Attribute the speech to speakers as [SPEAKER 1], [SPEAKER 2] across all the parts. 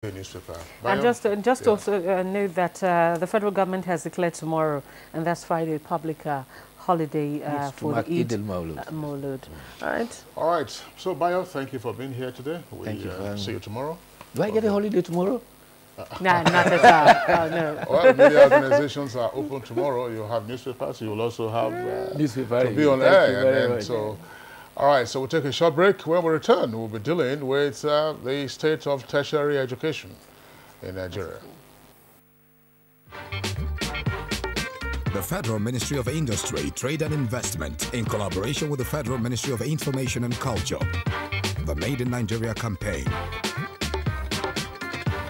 [SPEAKER 1] newspaper.
[SPEAKER 2] And just also note that the federal government has declared tomorrow, and that's Friday, public holiday for the Eid al-Mawlud. All
[SPEAKER 1] right. So, Bayo, thank you for being here today.
[SPEAKER 3] Thank you.
[SPEAKER 1] See you tomorrow.
[SPEAKER 3] Do I get a holiday tomorrow?
[SPEAKER 2] No, not at all. No.
[SPEAKER 1] Well, many organizations are open tomorrow. You'll have newspapers. You will also have
[SPEAKER 3] newspaper
[SPEAKER 1] to be on air. All right, so we'll take a short break. When we return, we'll be dealing with the state of tertiary education in Nigeria.
[SPEAKER 4] The Federal Ministry of Industry, Trade and Investment, in collaboration with the Federal Ministry of Information and Culture, the Made in Nigeria campaign.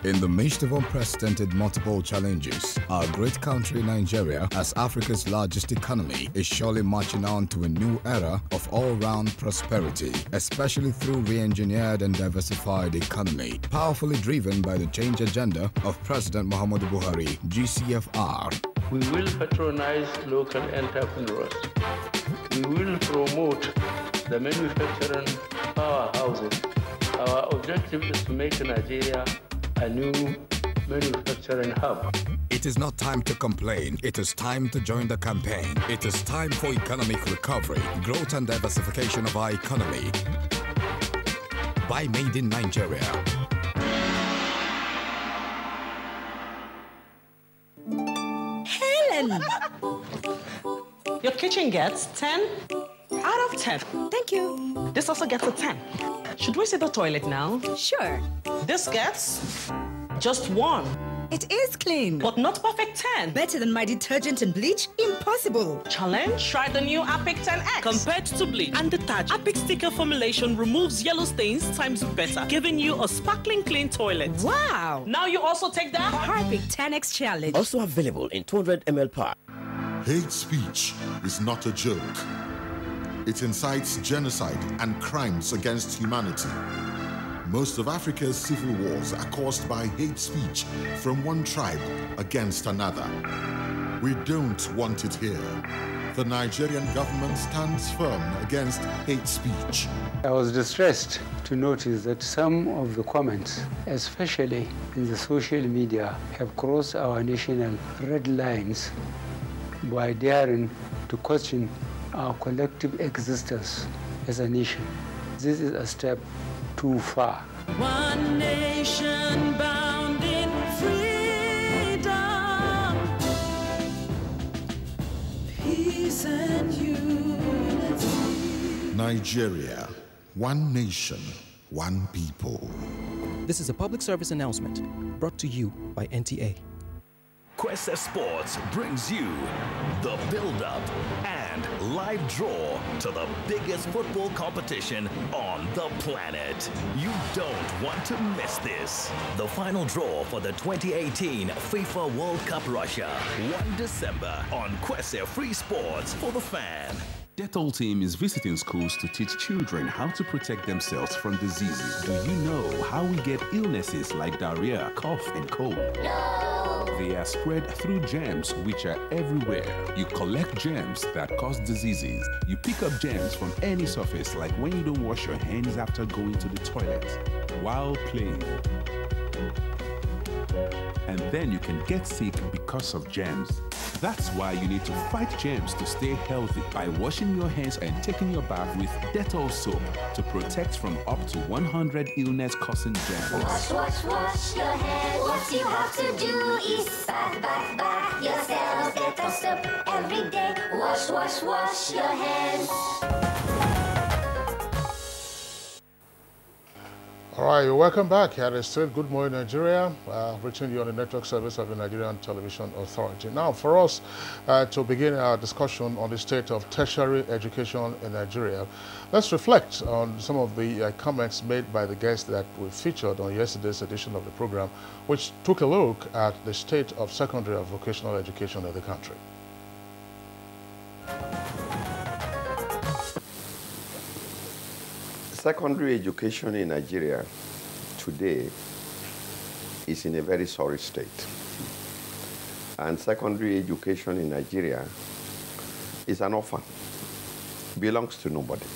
[SPEAKER 4] In the midst of unprecedented multiple challenges, our great country Nigeria, as Africa's largest economy, is surely marching on to a new era of all-round prosperity, especially through re-engineered and diversified economy, powerfully driven by the change agenda of President Muhammadu Buhari, GCFR.
[SPEAKER 5] We will patronize local entrepreneurs. We will promote the manufacturing powerhouses. Our objective is to make Nigeria a new manufacturing hub.
[SPEAKER 4] It is not time to complain. It is time to join the campaign. It is time for economic recovery, growth and diversification of our economy by Made in Nigeria.
[SPEAKER 6] Helen! Your kitchen gets 10 out of 10.
[SPEAKER 7] Thank you.
[SPEAKER 6] This also gets a 10. Should we see the toilet now?
[SPEAKER 7] Sure.
[SPEAKER 6] This gets just 1.
[SPEAKER 7] It is clean.
[SPEAKER 6] But not perfect 10.
[SPEAKER 7] Better than my detergent and bleach? Impossible.
[SPEAKER 6] Challenge? Try the new Apic 10X.
[SPEAKER 8] Compared to bleach and detergent, Apic sticker formulation removes yellow stains times better, giving you a sparkling clean toilet.
[SPEAKER 7] Wow.
[SPEAKER 6] Now you also take that
[SPEAKER 7] Apic 10X challenge.
[SPEAKER 9] Also available in 200 ml pack.
[SPEAKER 10] Hate speech is not a joke. It incites genocide and crimes against humanity. Most of Africa's civil wars are caused by hate speech from one tribe against another. We don't want it here. The Nigerian government stands firm against hate speech.
[SPEAKER 11] I was distressed to notice that some of the comments, especially in the social media, have crossed our national red lines by daring to question our collective existence as a nation. This is a step too far.
[SPEAKER 8] One nation bound in freedom, peace and unity.
[SPEAKER 10] Nigeria, one nation, one people.
[SPEAKER 12] This is a public service announcement brought to you by NTA.
[SPEAKER 13] Quest Sports brings you the build-up and live draw to the biggest football competition on the planet. You don't want to miss this. The final draw for the 2018 FIFA World Cup Russia, 1 December on Quest Free Sports for the fan.
[SPEAKER 14] Dettol team is visiting schools to teach children how to protect themselves from diseases. Do you know how we get illnesses like diarrhea, cough, and cold? No! They are spread through germs which are everywhere. You collect germs that cause diseases. You pick up germs from any surface, like when you don't wash your hands after going to the toilet, while playing. And then you can get sick because of germs. That's why you need to fight germs to stay healthy by washing your hands and taking your bath with Dettol soap to protect from up to 100 illness-causing germs.
[SPEAKER 15] Wash, wash, wash your hands. What you have to do is bath yourself. Dettol soap every day. Wash, wash, wash your hands.
[SPEAKER 1] All right, welcome back. Here is still Good Morning Nigeria, reaching you on the network service of the Nigerian Television Authority. Now, for us to begin our discussion on the state of tertiary education in Nigeria, let's reflect on some of the comments made by the guests that we featured on yesterday's edition of the program, which took a look at the state of secondary and vocational education in the country.
[SPEAKER 16] Secondary education in Nigeria today is in a very sorry state. And secondary education in Nigeria is an orphan, belongs to nobody.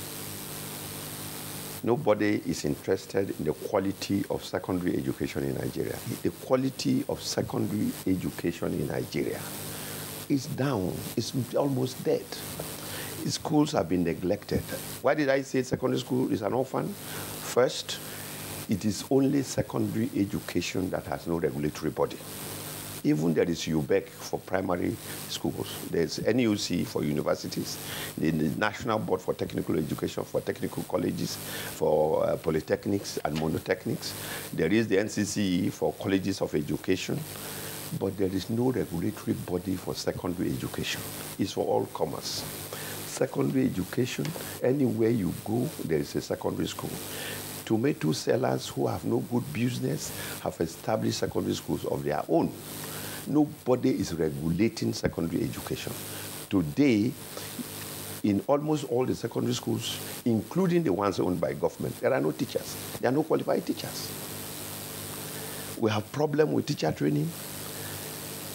[SPEAKER 16] Nobody is interested in the quality of secondary education in Nigeria. The quality of secondary education in Nigeria is down. It's almost dead. Schools have been neglected. Why did I say secondary school is an orphan? First, it is only secondary education that has no regulatory body. Even there is UBEC for primary schools. There's NUC for universities, the National Board for Technical Education for technical colleges, for polytechnics and monotechnics. There is the NCCE for colleges of education. But there is no regulatory body for secondary education. It's for all commerce. Secondary education, anywhere you go, there is a secondary school. Tomato sellers who have no good business have established secondary schools of their own. Nobody is regulating secondary education. Today, in almost all the secondary schools, including the ones owned by government, there are no teachers. There are no qualified teachers. We have problem with teacher training.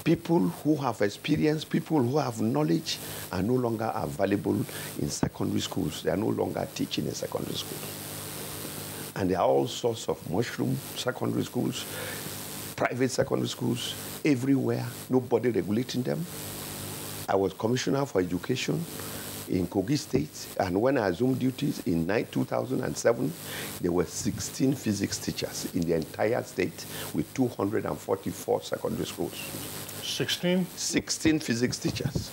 [SPEAKER 16] People who have experience, people who have knowledge are no longer available in secondary schools. They are no longer teaching in secondary schools. And there are all sorts of mushroom secondary schools, private secondary schools, everywhere, nobody regulating them. I was commissioner for education in Kogi State, and when I assumed duties in 2007, there were 16 physics teachers in the entire state with 244 secondary schools.
[SPEAKER 1] 16?
[SPEAKER 16] 16 physics teachers.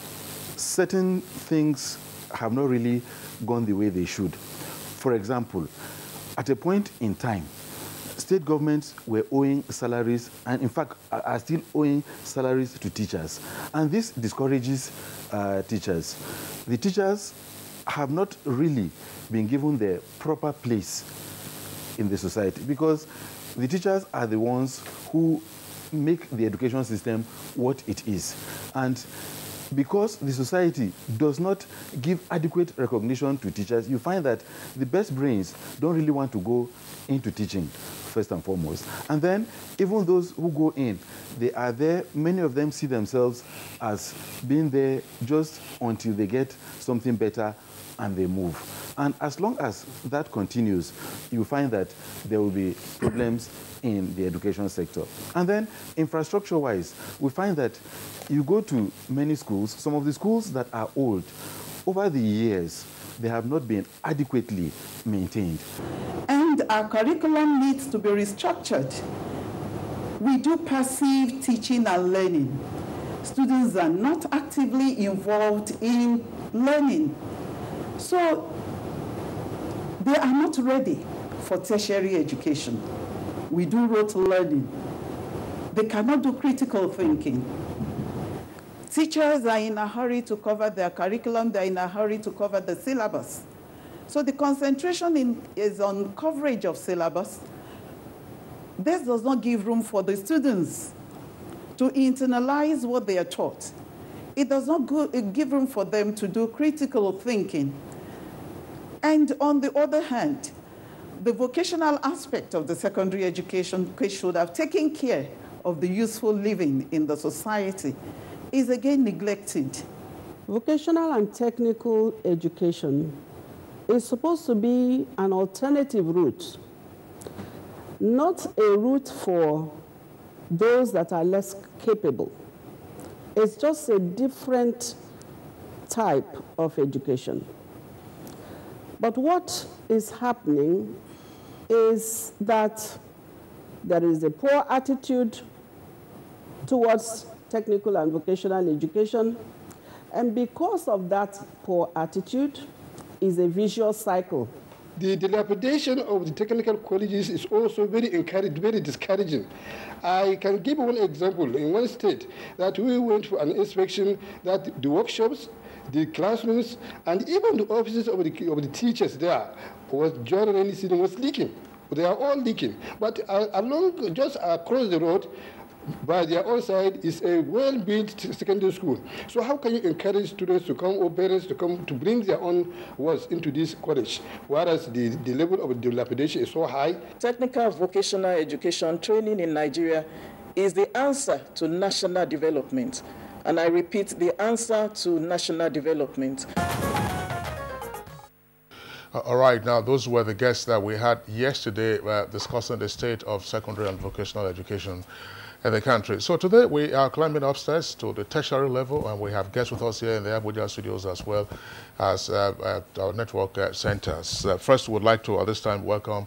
[SPEAKER 17] Certain things have not really gone the way they should. For example, at a point in time, state governments were owing salaries, and in fact are still owing salaries to teachers. And this discourages teachers. The teachers have not really been given their proper place in the society, because the teachers are the ones who make the education system what it is. And because the society does not give adequate recognition to teachers, you find that the best brains don't really want to go into teaching, first and foremost. And then, even those who go in, they are there, many of them see themselves as being there just until they get something better and they move. And as long as that continues, you find that there will be problems in the education sector. And then, infrastructure-wise, we find that you go to many schools, some of the schools that are old, over the years, they have not been adequately maintained.
[SPEAKER 18] And our curriculum needs to be restructured. We do passive teaching and learning. Students are not actively involved in learning. So they are not ready for tertiary education. We do rote learning. They cannot do critical thinking. Teachers are in a hurry to cover their curriculum. They're in a hurry to cover the syllabus. So the concentration is on coverage of syllabus. This does not give room for the students to internalize what they are taught. It does not give room for them to do critical thinking. And on the other hand, the vocational aspect of the secondary education should have taken care of the useful living in the society is again neglected.
[SPEAKER 19] Vocational and technical education is supposed to be an alternative route, not a route for those that are less capable. It's just a different type of education. But what is happening is that there is a poor attitude towards technical and vocational education, and because of that poor attitude is a vicious cycle.
[SPEAKER 20] The dilapidation of the technical colleges is also very discouraging. I can give one example. In one state that we went for an inspection, that the workshops, the classrooms, and even the offices of the teachers there was during rainy season was leaking. They are all leaking. But along, just across the road, by their own side is a well-built secondary school. So how can you encourage students to come, or parents to come, to bring their own words into this college, whereas the level of dilapidation is so high?
[SPEAKER 21] Technical vocational education training in Nigeria is the answer to national development. And I repeat, the answer to national development.
[SPEAKER 1] All right, now those were the guests that we had yesterday discussing the state of secondary and vocational education in the country. So today we are climbing upstairs to the tertiary level, and we have guests with us here in the Abuja studios as well as at our network centers. First, we would like to at this time welcome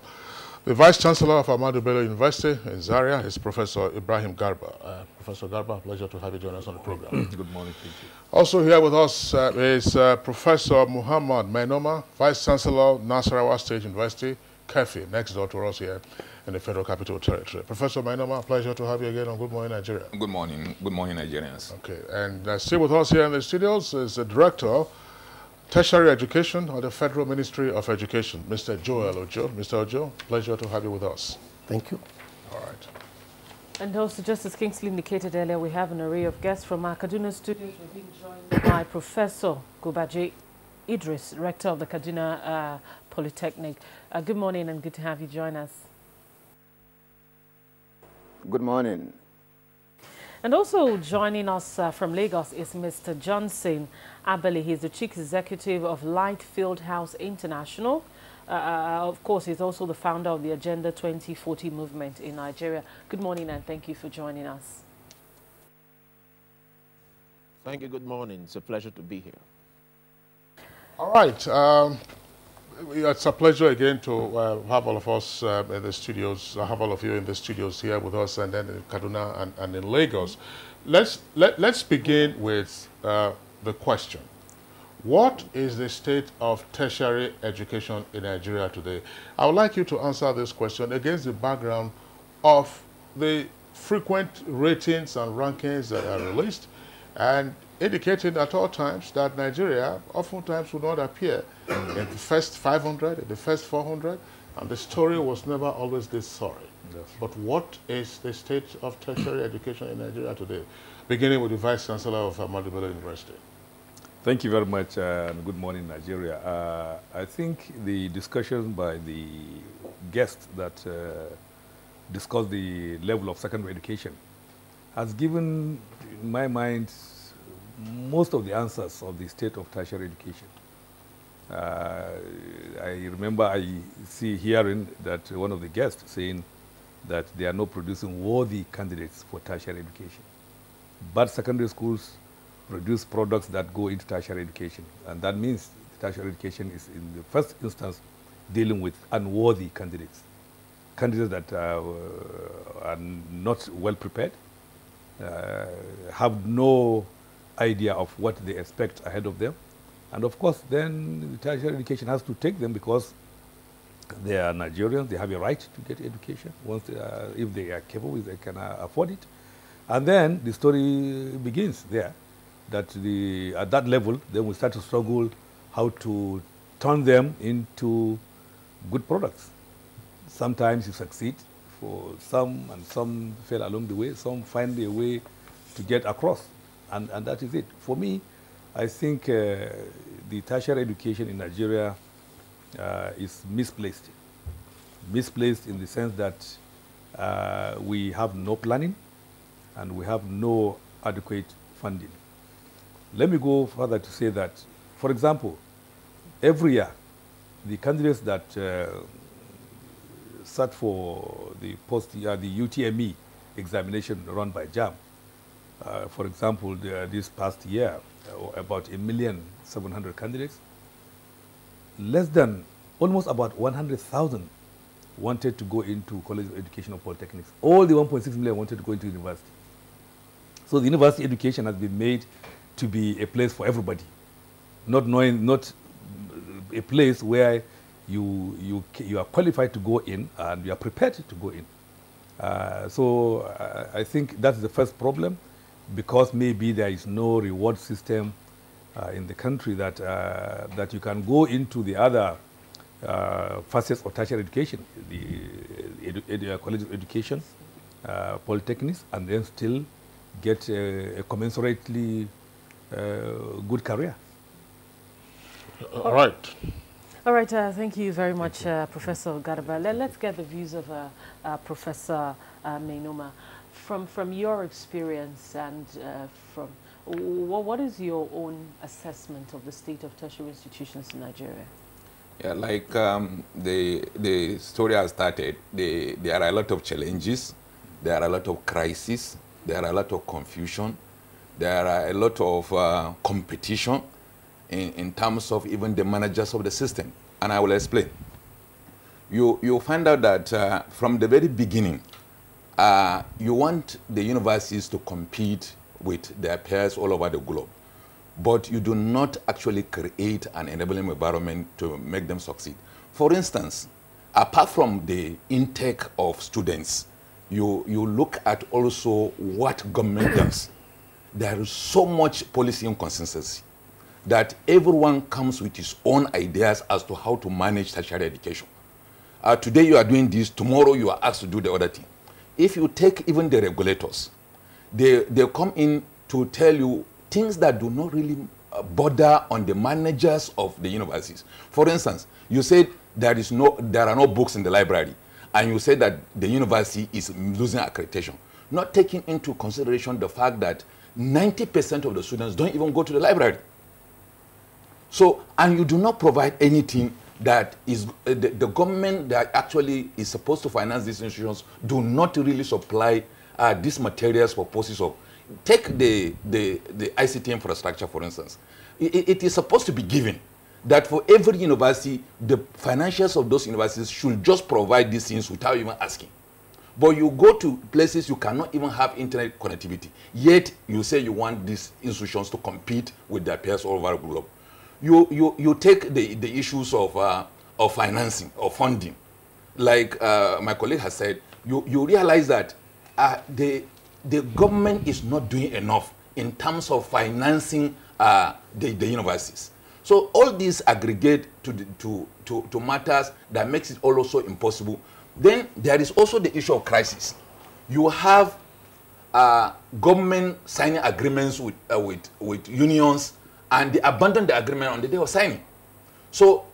[SPEAKER 1] the Vice Chancellor of Ahmadu Bello University in Zaria is Professor Ibrahim Garba. Professor Garba, pleasure to have you join us on the program.
[SPEAKER 2] Good morning, thank you.
[SPEAKER 1] Also here with us is Professor Muhammad Mainoma, Vice Chancellor, Nasarawa State University, Kefi, next door to us here in the Federal Capital Territory. Professor Mainoma, pleasure to have you again on Good Morning Nigeria.
[SPEAKER 2] Good morning, Nigerians.
[SPEAKER 1] Okay, and still with us here in the studios is the Director Tertiary Education of the Federal Ministry of Education, Mr. Joel Ojo. Mr. Ojo, pleasure to have you with us.
[SPEAKER 22] Thank you.
[SPEAKER 1] All right.
[SPEAKER 23] And also, just as Kingsley indicated earlier, we have an array of guests from our Kaduna studios. We're being joined by Professor Gobaje Idris, Rector of the Kaduna Polytechnic. Good morning and good to have you join us.
[SPEAKER 22] Good morning.
[SPEAKER 23] And also joining us from Lagos is Mr. Johnson Abeli. He's the Chief Executive of Light Field House International. Of course, he's also the founder of the Agenda 2040 movement in Nigeria. Good morning and thank you for joining us.
[SPEAKER 22] Thank you. Good morning. It's a pleasure to be here.
[SPEAKER 1] All right. It's a pleasure again to have all of us in the studios, have all of you in the studios here with us, and then in Kaduna and in Lagos. Let's begin with the question. What is the state of tertiary education in Nigeria today? I would like you to answer this question against the background of the frequent ratings and rankings that are released, and indicating at all times that Nigeria oftentimes would not appear in the first 500, in the first 400, and the story was never always this sorry. Yes. But what is the state of tertiary education in Nigeria today? Beginning with the Vice Chancellor of Ahmadu Bello University.
[SPEAKER 2] Thank you very much, and good morning, Nigeria. I think the discussion by the guests that discussed the level of secondary education has given, in my mind, most of the answers of the state of tertiary education. I remember hearing that one of the guests saying that they are not producing worthy candidates for tertiary education. But secondary schools produce products that go into tertiary education. And that means tertiary education is, in the first instance, dealing with unworthy candidates. Candidates that are not well prepared, have no idea of what they expect ahead of them. And of course, then the tertiary education has to take them because they are Nigerians, they have a right to get education. Once if they are capable, they can afford it. And then the story begins there, that at that level, then we start to struggle how to turn them into good products. Sometimes you succeed for some, and some fail along the way. Some find a way to get across. And that is it. For me, I think the tertiary education in Nigeria is misplaced. Misplaced in the sense that we have no planning and we have no adequate funding. Let me go further to say that, for example, every year, the candidates that sat for the UTME examination run by JAM, for example, this past year, about 1,700,000 candidates, almost about 100,000 wanted to go into College of Education or Polytechnics. All the 1.6 million wanted to go into university. So the university education has been made to be a place for everybody, not a place where you are qualified to go in and you are prepared to go in. So I think that's the first problem, because maybe there is no reward system in the country that you can go into the other facets of tertiary education, the College of Education, Polytechnics, and then still get a commensurately good career.
[SPEAKER 1] All right.
[SPEAKER 23] All right, thank you very much, Professor Garba. Let's get the views of Professor Mainoma. From your experience and what is your own assessment of the state of tertiary institutions in Nigeria?
[SPEAKER 3] Yeah, like the story has started, there are a lot of challenges, there are a lot of crises, there are a lot of confusion, there are a lot of competition in terms of even the managers of the system. And I will explain. You find out that from the very beginning, you want the universities to compete with their peers all over the globe. But you do not actually create an enabling environment to make them succeed. For instance, apart from the intake of students, you look at also what government does. There is so much policy inconsistency that everyone comes with his own ideas as to how to manage tertiary education. Today you are doing this, tomorrow you are asked to do the other thing. If you take even the regulators, they come in to tell you things that do not really bother on the managers of the universities. For instance, you said there are no books in the library, and you said that the university is losing accreditation, not taking into consideration the fact that 90% of the students don't even go to the library. So, and you do not provide anything that is, the government that actually is supposed to finance these institutions do not really supply these materials for purposes of. Take the ICT infrastructure, for instance. It is supposed to be given that for every university, the financials of those universities should just provide these things without even asking. But you go to places you cannot even have internet connectivity, yet you say you want these institutions to compete with their peers all over the globe. You take the issues of financing, or funding. Like my colleague has said, you realize that the government is not doing enough in terms of financing the universities. So all these aggregate to matters that makes it also impossible. Then there is also the issue of crisis. You have government signing agreements with unions, and they abandon the agreement on the day of signing. So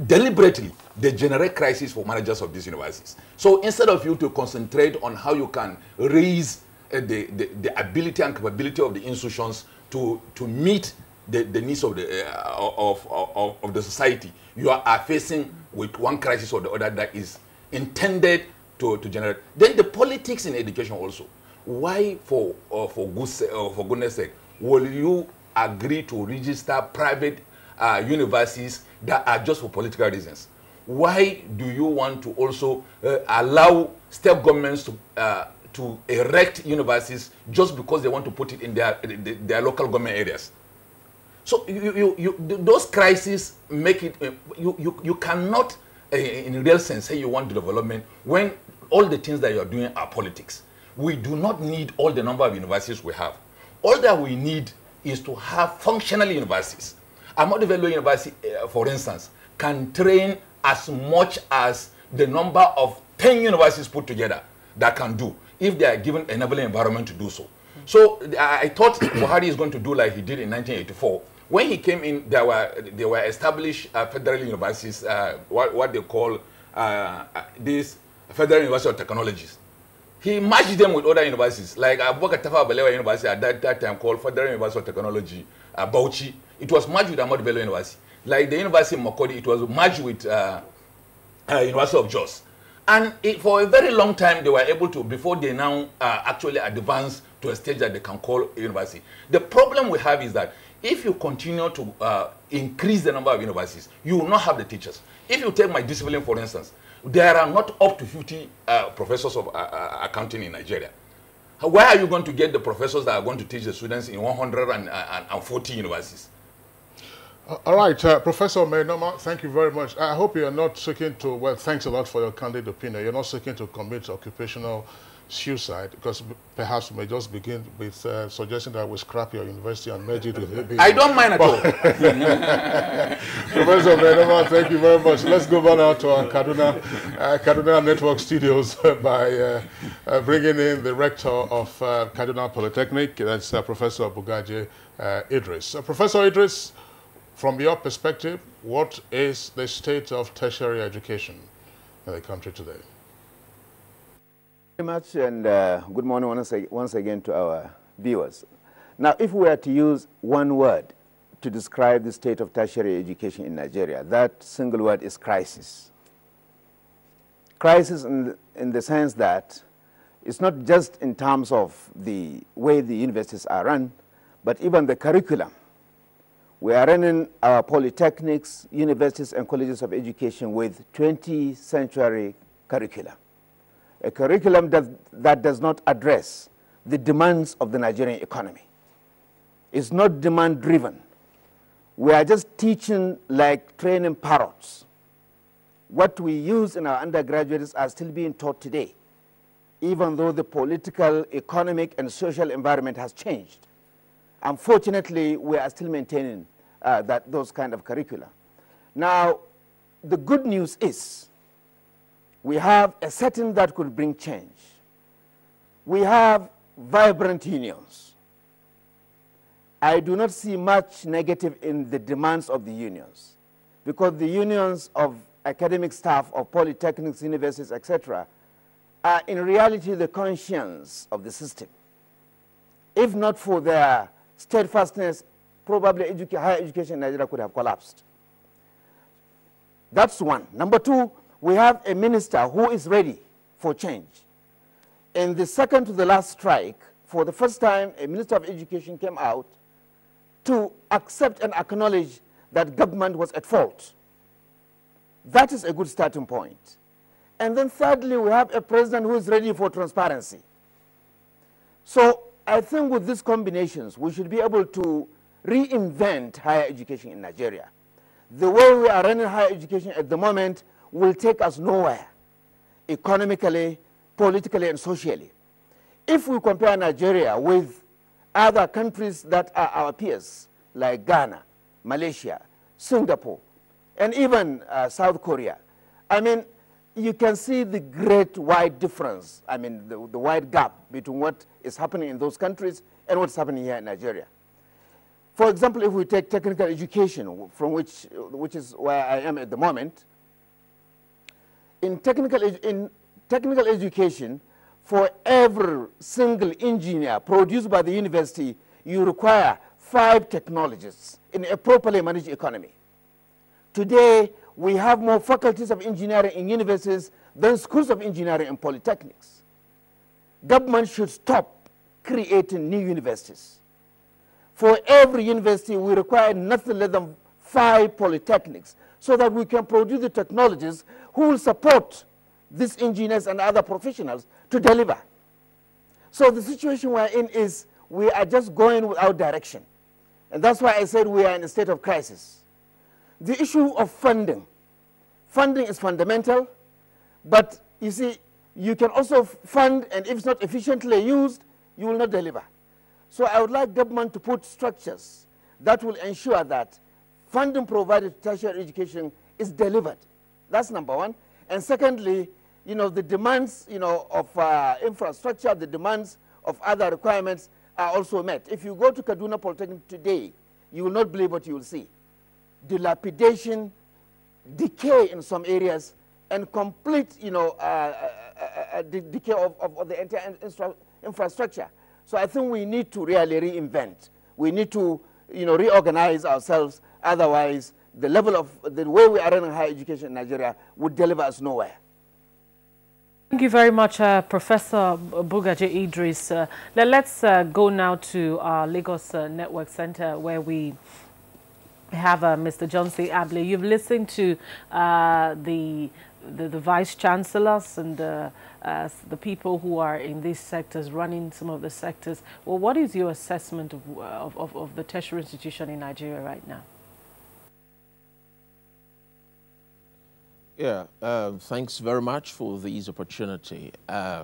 [SPEAKER 3] deliberately, they generate crisis for managers of these universities. So instead of you to concentrate on how you can raise the ability and capability of the institutions to meet the needs of the society, you are facing with one crisis or the other that is intended to generate. Then the politics in education also. Why, for goodness sake, will you agree to register private universities that are just for political reasons? Why do you want to also allow state governments to erect universities just because they want to put it in their local government areas? So those crises make it, you cannot, in a real sense, say you want development when all the things that you are doing are politics. We do not need all the number of universities we have. All that we need is to have functional universities. Ahmadu Bello University, for instance, can train as much as the number of 10 universities put together that can do, if they are given enabling environment to do so. So I thought Buhari is going to do like he did in 1984. When he came in, there were established federal universities, what they call these Federal University of Technologies. He merged them with other universities, like Abubakar Tafawa Balewa University at that time called Federal University of Technology, Bauchi. It was merged with Ahmadu Bello University. Like the University of Makurdi, it was merged with University of Jos. And for a very long time, they were able to, before they now actually advance to a stage that they can call a university. The problem we have is that if you continue to increase the number of universities, you will not have the teachers. If you take my discipline, for instance, there are not up to 50 professors of accounting in Nigeria. Where are you going to get the professors that are going to teach the students in 140 universities?
[SPEAKER 1] All right, Professor Mainoma, thank you very much. I hope you are not seeking to, well, thanks a lot for your candid opinion. You're not seeking to commit occupational suicide, because perhaps we may just begin with suggesting that we scrap your university and merge it with ABU.
[SPEAKER 3] I don't mind at all.
[SPEAKER 1] Professor Mainoma, thank you very much. Let's go on now to our Kaduna Network Studios by bringing in the rector of Kaduna Polytechnic, that's Professor Bugaje Idris. Professor Idris, from your perspective, what is the state of tertiary education in the country today?
[SPEAKER 22] Very much, and good morning once again to our viewers. Now, if we were to use one word to describe the state of tertiary education in Nigeria. That single word is crisis. Crisis in the sense that it's not just in terms of the way the universities are run, but even the curriculum. We are running our polytechnics, universities, and colleges of education with 20th century curriculum. A curriculum that does not address the demands of the Nigerian economy. It's not demand-driven. We are just teaching like training parrots. What we use in our undergraduates are still being taught today, even though the political, economic, and social environment has changed. Unfortunately, we are still maintaining those kind of curricula. Now, the good news is we have a setting that could bring change. We have vibrant unions. I do not see much negative in the demands of the unions, because the unions of academic staff of polytechnics, universities, etc., are in reality the conscience of the system. If not for their steadfastness, probably higher education in Nigeria could have collapsed. That's one. Number two, we have a minister who is ready for change. In the second to the last strike, for the first time, a minister of education came out to accept and acknowledge that government was at fault. That is a good starting point. And then thirdly, we have a president who is ready for transparency. So I think with these combinations, we should be able to reinvent higher education in Nigeria. The way we are running higher education at the moment will take us nowhere, economically, politically, and socially. If we compare Nigeria with other countries that are our peers, like Ghana, Malaysia, Singapore, and even South Korea, I mean, you can see the great wide difference, I mean, the wide gap between what is happening in those countries and what's happening here in Nigeria. For example, if we take technical education, from which is where I am at the moment, in technical education, for every single engineer produced by the university, you require 5 technologists in a properly managed economy. Today, we have more faculties of engineering in universities than schools of engineering and polytechnics. Government should stop creating new universities. For every university, we require nothing less than 5 polytechnics so that we can produce the technologists who will support these engineers and other professionals to deliver. So the situation we're in is we are just going without direction. And that's why I said we are in a state of crisis. The issue of funding. Funding is fundamental, but you see, you can also fund, and if it's not efficiently used, you will not deliver. So I would like government to put structures that will ensure that funding provided to tertiary education is delivered. That's number one. And secondly, you know, the demands, you know, of infrastructure, the demands of other requirements are also met. If you go to Kaduna Polytechnic today, you will not believe what you will see. Dilapidation, decay in some areas, and complete, you know, decay of the entire infrastructure. So I think we need to really reinvent. We need to, you know, reorganize ourselves. Otherwise, the level of the way we are running higher education in Nigeria would deliver us nowhere.
[SPEAKER 23] Thank you very much, Professor Bugaje Idris. Let's go now to our Lagos Network Center, where we have Mr. Johnson Abley. You've listened to the vice chancellors and the people who are in these sectors, running some of the sectors. Well, what is your assessment of the tertiary institution in Nigeria right now?
[SPEAKER 22] Yeah, thanks very much for this opportunity. I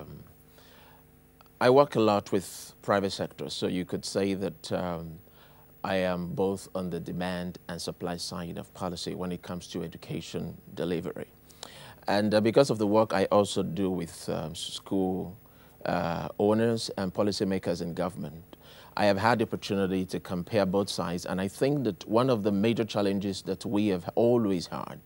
[SPEAKER 22] work a lot with private sector, so you could say that I am both on the demand and supply side of policy when it comes to education delivery. And because of the work I also do with school owners and policymakers in government, I have had the opportunity to compare both sides. And I think that one of the major challenges that we have always had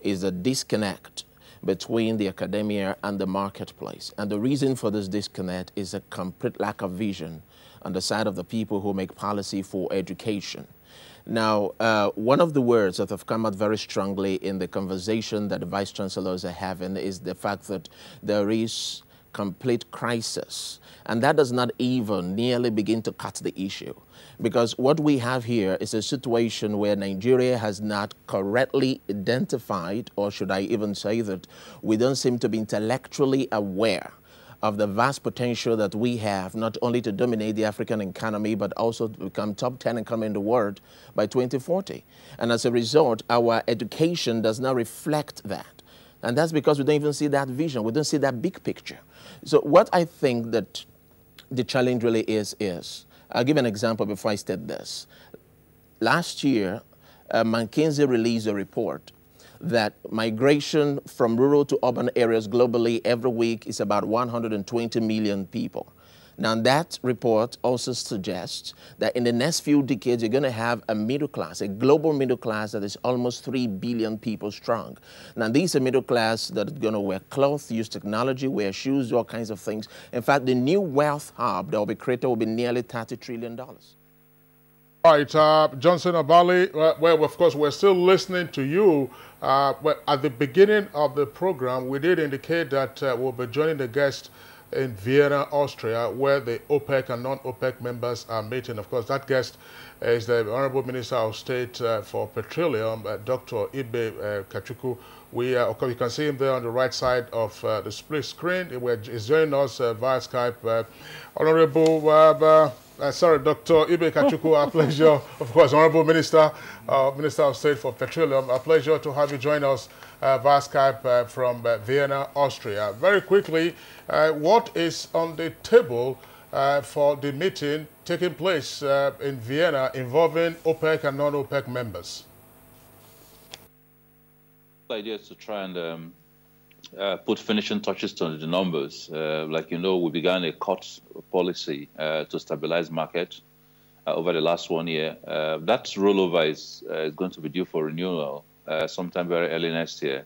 [SPEAKER 22] is a disconnect between the academia and the marketplace. And the reason for this disconnect is a complete lack of vision on the side of the people who make policy for education.
[SPEAKER 9] Now, one of the words that have come out very strongly in the conversation that the vice chancellors are having is the fact that there is complete crisis. And that does not even nearly begin to cut the issue. Because what we have here is a situation where Nigeria has not correctly identified, or should I even say that we don't seem to be intellectually aware of the vast potential that we have, not only to dominate the African economy, but also to become top 10 economy in the world by 2040. And as a result, our education does not reflect that. And that's because we don't even see that vision. We don't see that big picture. So what I think that the challenge really is I'll give an example before I state this. Last year, McKinsey released a report that migration from rural to urban areas globally every week is about 120 million people. Now, that report also suggests that in the next few decades, you're going to have a middle class, a global middle class that is almost 3 billion people strong. Now, these are middle class that are going to wear clothes, use technology, wear shoes, all kinds of things. In fact, the new wealth hub that will be created will be nearly $30 trillion.
[SPEAKER 1] All right, Johnson Abali, well, of course, we're still listening to you. But at the beginning of the program, we did indicate that we'll be joining the guest in Vienna, Austria, where the OPEC and non-OPEC members are meeting. Of course, that guest is the Honorable Minister of State for Petroleum, Dr. Ibe Kachukwu. Of course, you can see him there on the right side of the split screen. He's joining us via Skype. Honorable, Dr. Ibe Kachukwu, our pleasure. Of course, Honorable Minister, Minister of State for Petroleum, a pleasure to have you join us via Skype from Vienna, Austria. Very quickly, what is on the table for the meeting taking place in Vienna involving OPEC and non-OPEC members?
[SPEAKER 4] The idea is to try and put finishing touches to the numbers. Like you know, we began a cut policy to stabilize market over the last 1 year. That rollover is going to be due for renewal sometime very early next year.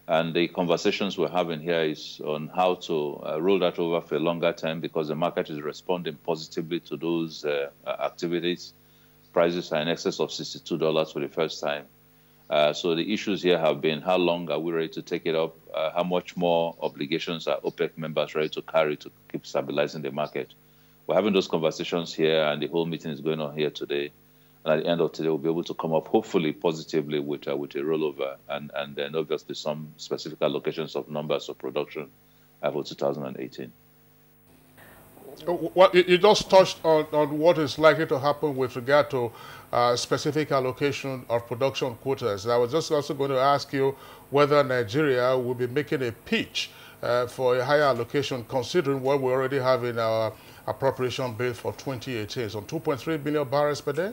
[SPEAKER 4] And the conversations we're having here is on how to roll that over for a longer time, because the market is responding positively to those activities. Prices are in excess of $62 for the first time. So the issues here have been how long are we ready to take it up, how much more obligations are OPEC members ready to carry to keep stabilizing the market. We're having those conversations here, and the whole meeting is going on here today. And at the end of today, we'll be able to come up, hopefully, positively with a rollover and then obviously some specific allocations of numbers of production for 2018.
[SPEAKER 1] Well, you just touched on what is likely to happen with regard to specific allocation of production quotas. I was just also going to ask you whether Nigeria will be making a pitch for a higher allocation, considering what we already have in our appropriation bill for 2018, so 2.3 billion barrels per day?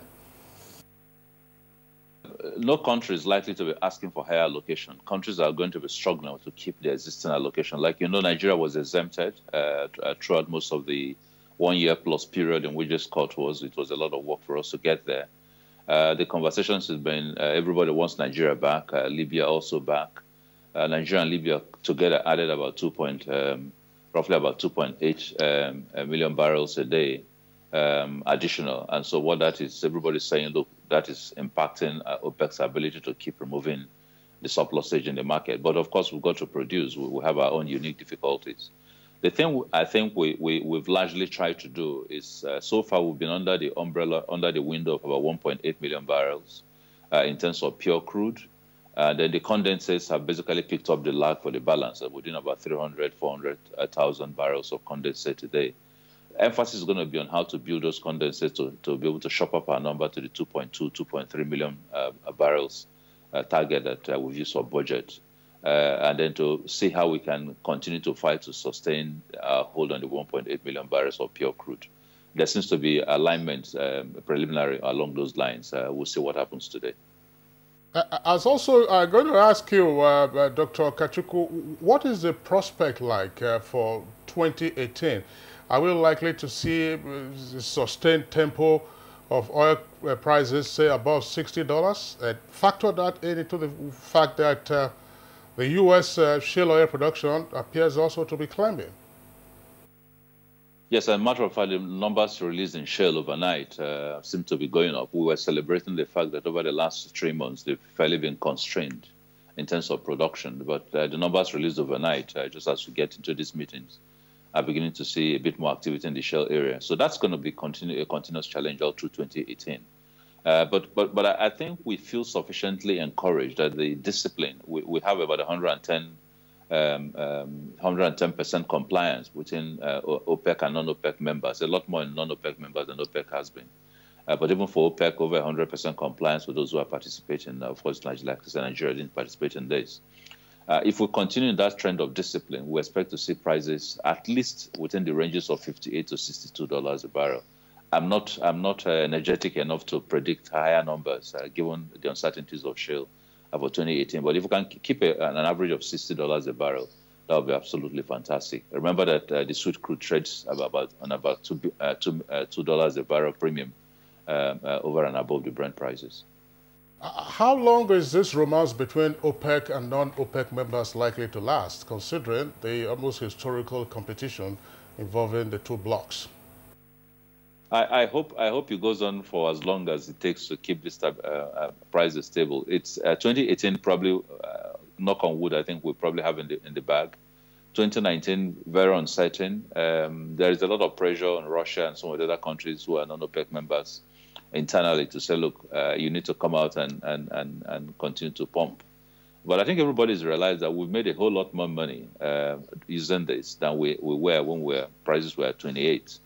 [SPEAKER 4] No country is likely to be asking for higher allocation. Countries are going to be struggling to keep their existing allocation. Like you know, Nigeria was exempted throughout most of the 1 year plus period in which this cut was. It was a lot of work for us to get there. The conversations has been everybody wants Nigeria back, Libya also back. Nigeria and Libya together added about roughly about 2.8 million barrels a day additional. And so what that is, everybody's saying, look, that is impacting OPEC's ability to keep removing the surplusage in the market. But of course, we've got to produce. We have our own unique difficulties. The thing I think we've largely tried to do is, so far we've been under the umbrella, under the window of about 1.8 million barrels in terms of pure crude. Then the condensates have basically picked up the lag for the balance. We're doing about 300, 400,000 barrels of condensate today. Emphasis is going to be on how to build those condensates to be able to shop up our number to the 2.2, 2.3 million barrels target that we've used for budget. And then to see how we can continue to fight to sustain hold on the 1.8 million barrels of pure crude. There seems to be alignment preliminary along those lines. We'll see what happens today.
[SPEAKER 1] I was also going to ask you, Dr. Kachukwu, what is the prospect like for 2018? Are we likely to see a sustained tempo of oil prices, say, above $60? Factor that into the fact that the U.S. shale oil production appears also to be climbing.
[SPEAKER 4] Yes, as a matter of fact, the numbers released in Shell overnight seem to be going up. We were celebrating the fact that over the last 3 months, they've fairly been constrained in terms of production. But the numbers released overnight, just as we get into these meetings, are beginning to see a bit more activity in the Shell area. So that's going to be a continuous challenge all through 2018. But I think we feel sufficiently encouraged that the discipline, we have about 110% compliance within OPEC and non-OPEC members, a lot more in non-OPEC members than OPEC has been. But even for OPEC, over 100% compliance with those who are participating. Of course, like I said, Nigeria didn't participate in this. If we continue that trend of discipline, we expect to see prices at least within the ranges of $58 to $62 a barrel. I'm not energetic enough to predict higher numbers given the uncertainties of shale for 2018. But if we can keep an average of $60 a barrel, that would be absolutely fantastic. Remember that the sweet crude trades on about $2 a barrel premium over and above the Brent prices.
[SPEAKER 1] How long is this romance between OPEC and non-OPEC members likely to last, considering the almost historical competition involving the two blocs?
[SPEAKER 4] I hope it goes on for as long as it takes to keep this prices stable. It's 2018 probably, knock on wood, I think we'll probably have in the bag. 2019, very uncertain. There is a lot of pressure on Russia and some of the other countries who are non-OPEC members internally to say, look, you need to come out and continue to pump. But I think everybody's realized that we've made a whole lot more money using this than we were when prices were at 28.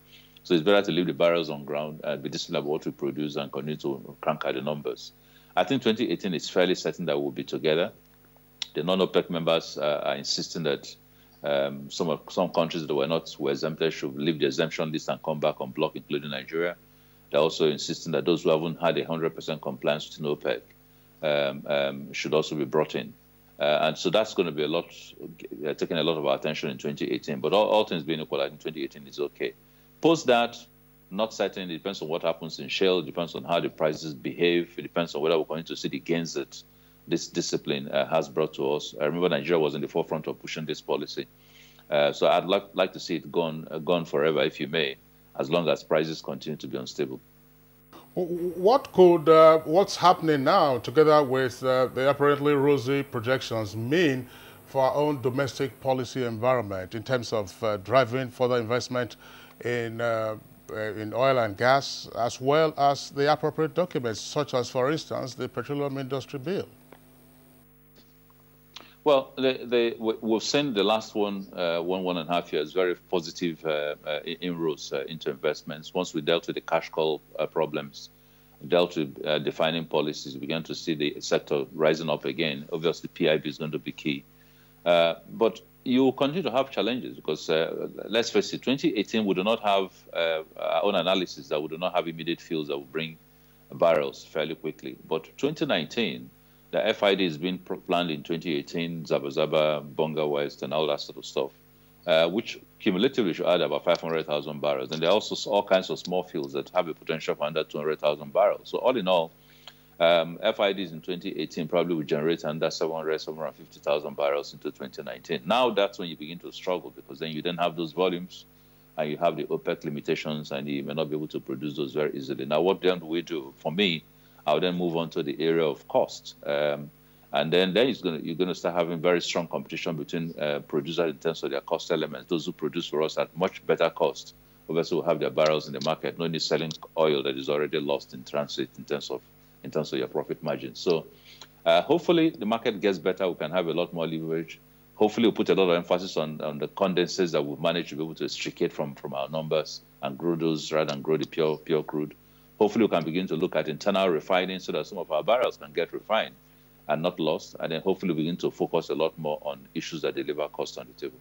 [SPEAKER 4] So it's better to leave the barrels on ground and be disciplined about what we produce and continue to crank out the numbers. I think 2018 is fairly certain that we'll be together. The non-OPEC members are insisting that some countries that were exempted should leave the exemption list and come back on block, including Nigeria. They're also insisting that those who haven't had 100% compliance with OPEC should also be brought in. And so that's going to be taking a lot of our attention in 2018. But all things being equal, I think 2018 is okay. Post that, not certain. It depends on what happens in shale. It depends on how the prices behave. It depends on whether we're going to see the gains that this discipline has brought to us. I remember Nigeria was in the forefront of pushing this policy. So I'd like to see it gone forever, if you may, as long as prices continue to be unstable.
[SPEAKER 1] What's happening now, together with the apparently rosy projections, mean for our own domestic policy environment in terms of driving further investment in oil and gas, as well as the appropriate documents, such as, for instance, the Petroleum Industry Bill?
[SPEAKER 4] Well, we've seen the last 1.5 years, very positive inroads into investments. Once we dealt with the cash call problems, dealt with defining policies, we began to see the sector rising up again. Obviously, PIB is going to be key. But you will continue to have challenges because, let's face it, 2018, we do not have our own analysis that we do not have immediate fields that will bring barrels fairly quickly. But 2019, the FID is being planned in 2018, Zabazaba, Bonga West, and all that sort of stuff, which cumulatively should add about 500,000 barrels. And there are also all kinds of small fields that have a potential for under 200,000 barrels. So all in all, FIDs in 2018 probably will generate under 750,000 barrels into 2019. Now that's when you begin to struggle, because then you don't have those volumes and you have the OPEC limitations and you may not be able to produce those very easily. Now, what then do we do? For me, I would then move on to the area of cost. And then you're going to start having very strong competition between producers in terms of their cost elements. Those who produce for us at much better cost obviously will have their barrels in the market, no need selling oil that is already lost in transit in terms of your profit margin. So hopefully the market gets better. We can have a lot more leverage. Hopefully we'll put a lot of emphasis on the condensates that we've managed to be able to extricate from our numbers and grow those rather than grow the pure crude. Hopefully we can begin to look at internal refining so that some of our barrels can get refined and not lost. And then hopefully begin to focus a lot more on issues that deliver cost on the table.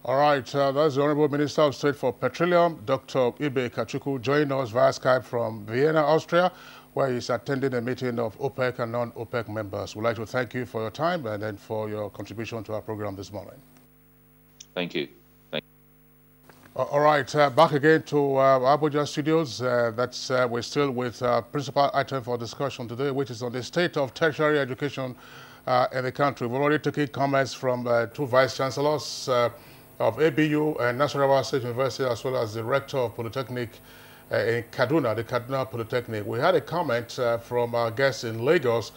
[SPEAKER 1] All right, that's the Honorable Minister of State for Petroleum, Dr. Ibe Kachukwu, joining us via Skype from Vienna, Austria, where he's attending a meeting of OPEC and non-OPEC members. We'd like to thank you for your time and then for your contribution to our program this morning.
[SPEAKER 4] Thank you.
[SPEAKER 1] All right, back again to Abuja studios. We're still with principal item for discussion today, which is on the state of tertiary education in the country. We've already taken comments from two vice chancellors, of ABU and Nasarawa State University, as well as the rector of Polytechnic in Kaduna, the Kaduna Polytechnic. We had a comment from our guest in Lagos.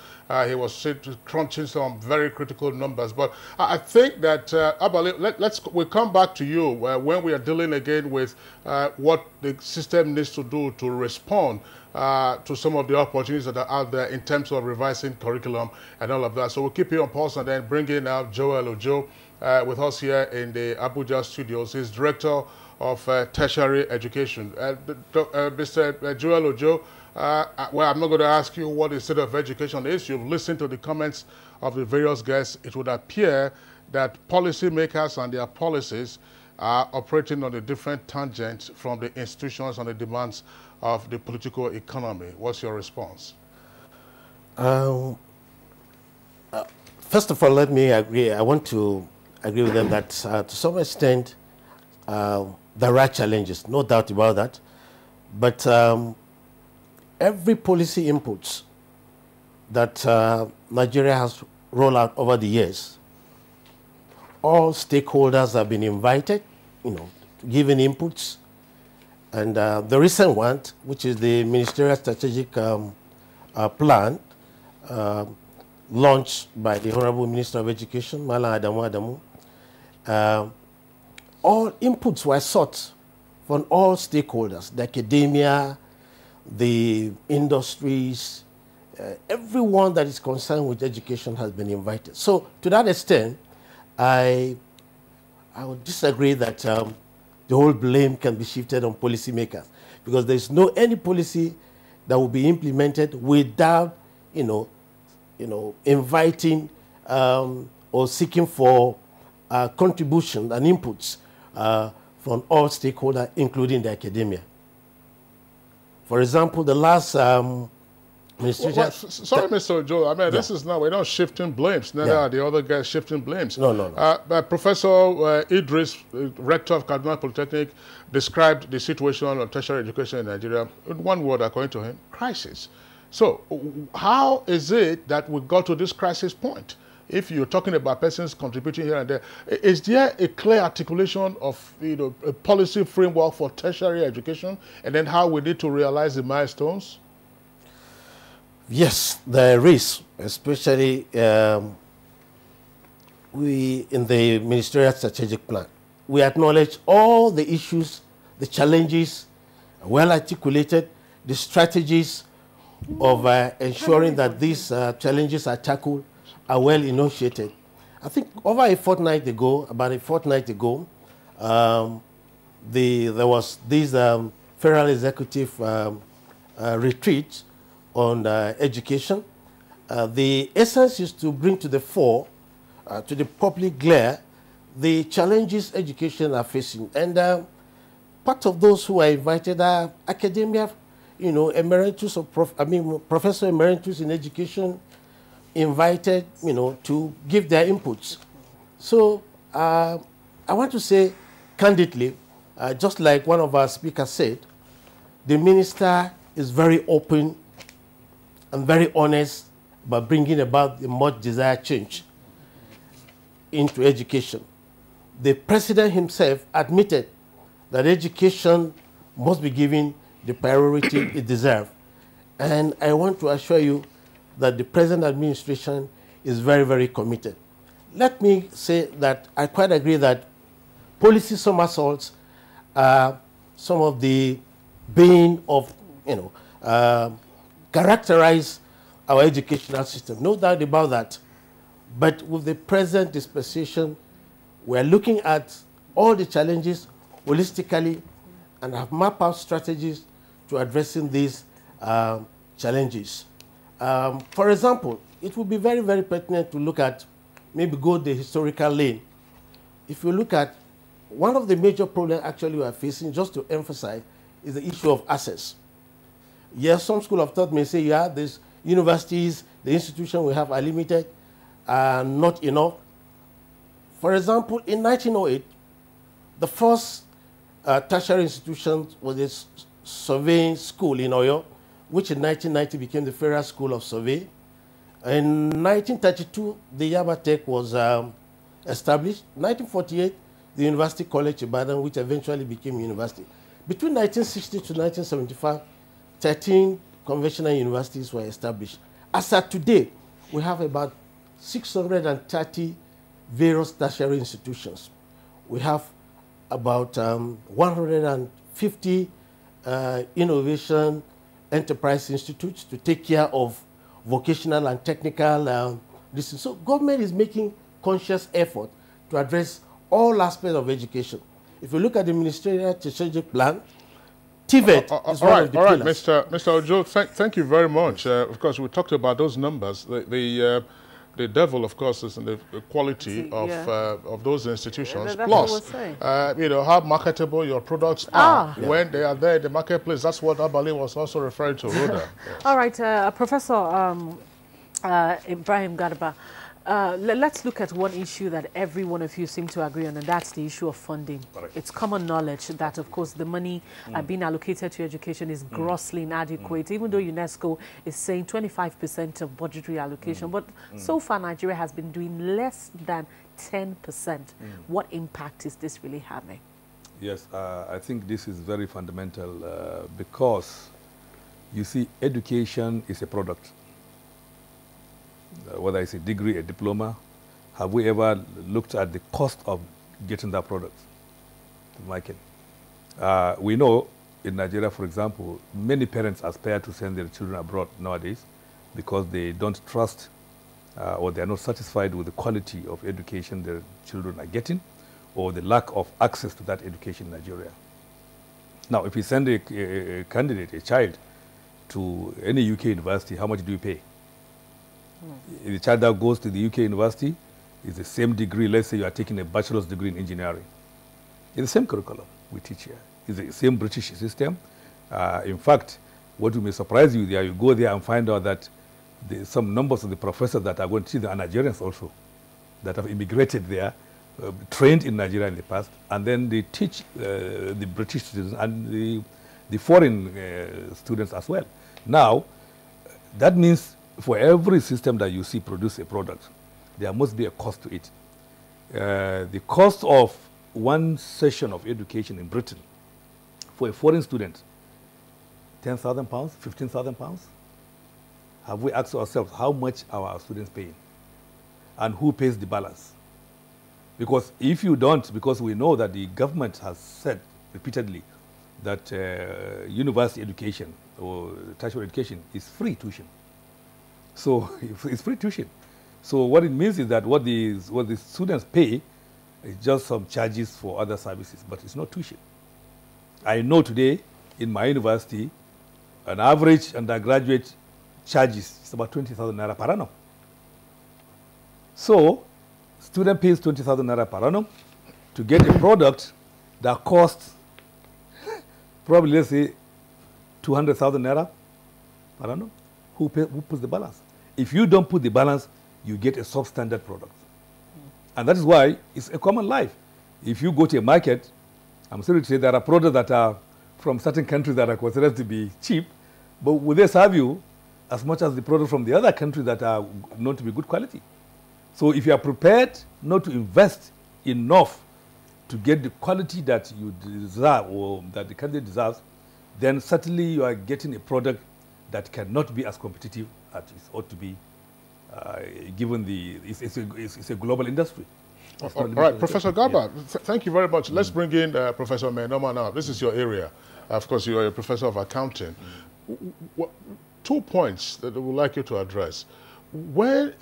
[SPEAKER 1] He was crunching some very critical numbers. But I think that, Abale, we'll come back to you when we are dealing again with what the system needs to do to respond to some of the opportunities that are out there in terms of revising curriculum and all of that. So we'll keep you on pause and then bring in Joel Ojo with us here in the Abuja studios. He's director of tertiary education. Mr. Joel Ojo, well, I'm not going to ask you what the state of education is. You've listened to the comments of the various guests. It would appear that policymakers and their policies are operating on a different tangent from the institutions and the demands of the political economy. What's your response?
[SPEAKER 5] First of all, let me agree. I want to agree with them that to some extent there are challenges, no doubt about that. But every policy inputs that Nigeria has rolled out over the years, all stakeholders have been invited, to give in inputs. And the recent one, which is the Ministerial Strategic Plan, launched by the Honorable Minister of Education, Malam Adamu Adamu, all inputs were sought from all stakeholders, the academia, the industries, everyone that is concerned with education has been invited. So to that extent, I would disagree that the whole blame can be shifted on policymakers, because there's no any policy that will be implemented without, inviting or seeking for contribution and inputs from all stakeholders, including the academia. For example, the last sorry,
[SPEAKER 1] Mr. Ojo, this is now, we're not shifting blames. Neither are the other guys shifting blames.
[SPEAKER 5] No.
[SPEAKER 1] Professor Idris, rector of Kaduna Polytechnic, described the situation of tertiary education in Nigeria in one word, according to him: crisis. So how is it that we got to this crisis point? If you're talking about persons contributing here and there, is there a clear articulation of a policy framework for tertiary education, and then how we need to realize the milestones?
[SPEAKER 5] Yes, there is, especially we in the Ministerial Strategic Plan. We acknowledge all the issues, the challenges, well articulated, the strategies of ensuring that these challenges are tackled are well initiated. I think about a fortnight ago, there was this federal executive retreat on education. The essence is to bring to the fore, to the public glare, the challenges education are facing. And part of those who are invited are academia, emeritus or professor emeritus in education, invited, to give their inputs. So I want to say candidly, just like one of our speakers said, the minister is very open and very honest about bringing about the much desired change into education. The president himself admitted that education must be given the priority it deserves. And I want to assure you that the present administration is very, very committed. Let me say that I quite agree that policy somersaults are some of the bane of, characterize our educational system. No doubt about that. But with the present dispensation, we're looking at all the challenges holistically and have mapped out strategies to addressing these challenges. For example, it would be very, very pertinent to look at, maybe go the historical lane. If you look at one of the major problems actually we are facing, just to emphasize, is the issue of access. Yes, some school of thought may say, yeah, these universities, the institutions we have are limited, not enough. For example, in 1908, the first tertiary institution was a surveying school in Oyo, which in 1990 became the Federal School of Survey. In 1932, the Yaba Tech was established. 1948, the University College Ibadan, which eventually became university. Between 1960 to 1975, 13 conventional universities were established. As of today, we have about 630 various tertiary institutions. We have about 150 innovation enterprise institutes to take care of vocational and technical this. So government is making conscious effort to address all aspects of education. If you look at the Ministerial Strategic Plan, TVET is one of the pillars.
[SPEAKER 1] Mr. Ojo, thank you very much. Of course, we talked about those numbers. The devil, of course, is in the quality of those institutions.
[SPEAKER 23] That's
[SPEAKER 1] Plus,
[SPEAKER 23] what we're saying.
[SPEAKER 1] you know, how marketable your products are when they are there in the marketplace. That's what Abali was also referring to, Rhoda.
[SPEAKER 23] All right, Professor Ibrahim Garba, let's look at one issue that every one of you seem to agree on, and that's the issue of funding. Correct. It's common knowledge that, of course, the money being allocated to education is grossly inadequate, even though UNESCO is saying 25% of budgetary allocation. But so far, Nigeria has been doing less than 10%. What impact is this really having?
[SPEAKER 2] Yes, I think this is very fundamental because, you see, education is a product. Whether it's a degree, a diploma, have we ever looked at the cost of getting that product to market? We know in Nigeria, for example, many parents aspire to send their children abroad nowadays because they don't trust or they are not satisfied with the quality of education their children are getting or the lack of access to that education in Nigeria. Now, if you send a candidate, a child, to any UK university, how much do you pay? The child that goes to the UK university is the same degree. Let's say you are taking a bachelor's degree in engineering. It's the same curriculum we teach here. It's the same British system. In fact, what may surprise you there, you go there and find out that some numbers of the professors that are going to teach them are Nigerians also, that have immigrated there, trained in Nigeria in the past, and then they teach the British students and the foreign students as well. Now, that means for every system that you see produce a product, there must be a cost to it. The cost of one session of education in Britain for a foreign student, £10,000, £15,000. Have we asked ourselves how much are our students paying? And who pays the balance? Because if you don't, because we know that the government has said repeatedly that university education or tertiary education is free tuition. So it's free tuition. So what it means is that what the students pay is just some charges for other services, but it's not tuition. I know today in my university, an average undergraduate charges is about 20,000 naira per annum. So student pays 20,000 naira per annum to get a product that costs probably, let's say, 200,000 naira per annum. Who puts the balance? If you don't put the balance, you get a substandard product. And that is why it's a common life. If you go to a market, I'm sorry to say there are products that are from certain countries that are considered to be cheap, but will they serve you as much as the product from the other countries that are known to be good quality? So if you are prepared not to invest enough to get the quality that you deserve or that the candidate deserves, then certainly you are getting a product that cannot be as competitive as it ought to be, given it's a global industry.
[SPEAKER 1] All right, Professor Garba, thank you very much. Let's bring in Professor Menoma now. This is your area. Of course, you are a professor of accounting. 2 points that I would like you to address. When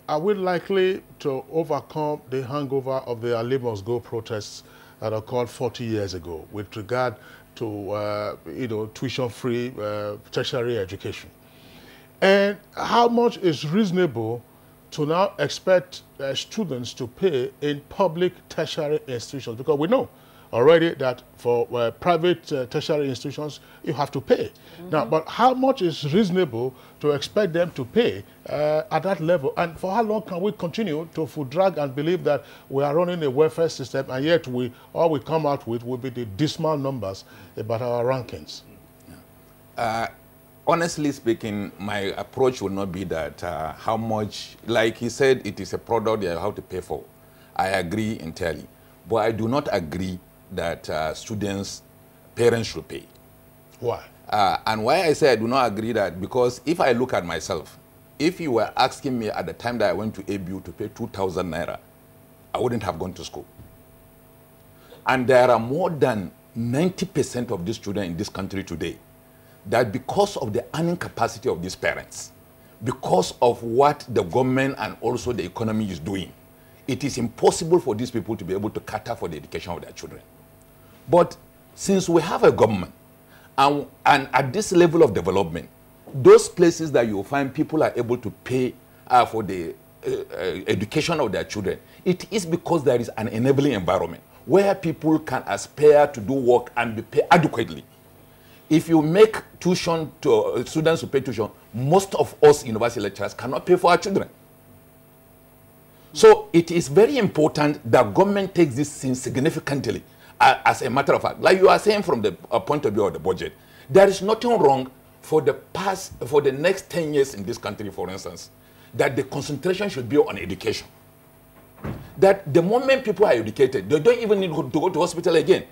[SPEAKER 1] are we likely to overcome the hangover of the Ali Must Go protests that occurred 40 years ago with regard to tuition-free tertiary education? And how much is reasonable to now expect students to pay in public tertiary institutions? Because we know already that for private tertiary institutions, you have to pay. Now, but how much is reasonable to expect them to pay at that level? And for how long can we continue to foot drag and believe that we are running a welfare system, and yet all we come out with will be the dismal numbers about our rankings?
[SPEAKER 3] Honestly speaking, my approach would not be that how much, like he said, it is a product that you have to pay for. I agree entirely. But I do not agree that parents should pay.
[SPEAKER 1] Why?
[SPEAKER 3] And why I say I do not agree that, because if I look at myself, if you were asking me at the time that I went to ABU to pay 2,000 naira, I wouldn't have gone to school. And there are more than 90% of these children in this country today that, because of the earning capacity of these parents, because of what the government and also the economy is doing, it is impossible for these people to be able to cater for the education of their children. But since we have a government, and at this level of development, those places that you find people are able to pay for the education of their children, it is because there is an enabling environment where people can aspire to do work and be paid adequately. If you make tuition to students who pay tuition, most of us university lecturers cannot pay for our children. So it is very important that government takes this thing significantly as a matter of fact. Like you are saying, from the point of view of the budget, there is nothing wrong for the next 10 years in this country, for instance, that the concentration should be on education. That the moment people are educated, they don't even need to go to hospital again.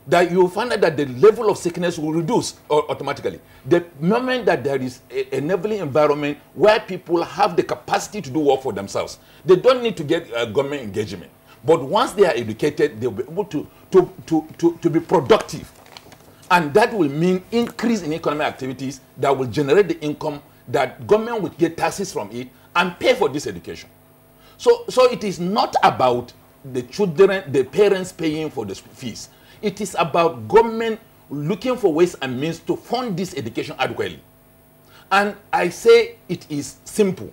[SPEAKER 3] That you find out that the level of sickness will reduce automatically. The moment that there is an enabling environment where people have the capacity to do work for themselves, they don't need to get government engagement. But once they are educated, they'll be able to be productive. And that will mean increase in economic activities that will generate the income that government will get taxes from it and pay for this education. So it is not about the children, the parents paying for the fees. It is about government looking for ways and means to fund this education adequately. And I say it is simple.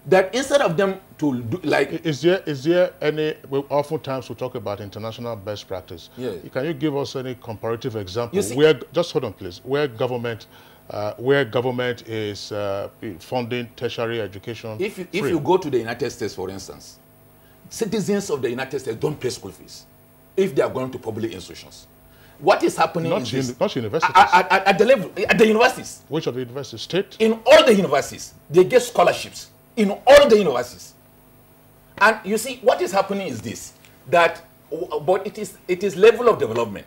[SPEAKER 3] That instead of them to do, like... Is there any... Well, oftentimes we talk about international best practice.
[SPEAKER 1] Yeah. Can you give us any comparative example where... Just hold on, please. Where government is funding tertiary education
[SPEAKER 3] If you go to the United States, for instance, citizens of the United States don't pay school fees if they are going to public institutions. What is happening
[SPEAKER 1] not universities.
[SPEAKER 3] At the universities.
[SPEAKER 1] Which of the universities? State?
[SPEAKER 3] In all the universities, they get scholarships. In all the universities. And you see, what is happening is this, that, but it is level of development.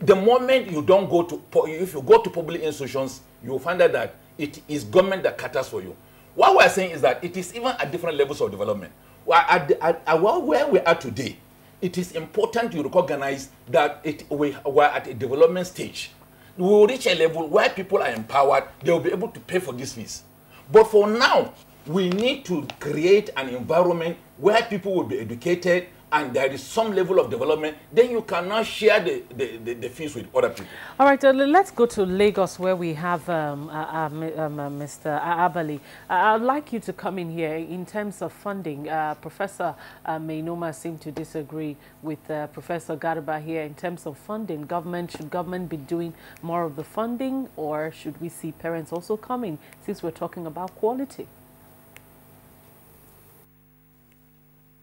[SPEAKER 3] The moment you don't go to, if you go to public institutions, you will find out that it is government that caters for you. What we are saying is that it is even at different levels of development. Where we are today, it is important to recognize that we are at a development stage. We will reach a level where people are empowered, they will be able to pay for these fees. But for now, we need to create an environment where people will be educated and there is some level of development. Then you cannot share the fees with other people.
[SPEAKER 23] All right, let's go to Lagos, where we have Mr. Abali. I'd like you to come in here in terms of funding. Professor Mainoma seemed to disagree with Professor Garba here in terms of funding. Should government be doing more of the funding, or should we see parents also coming, since we're talking about quality?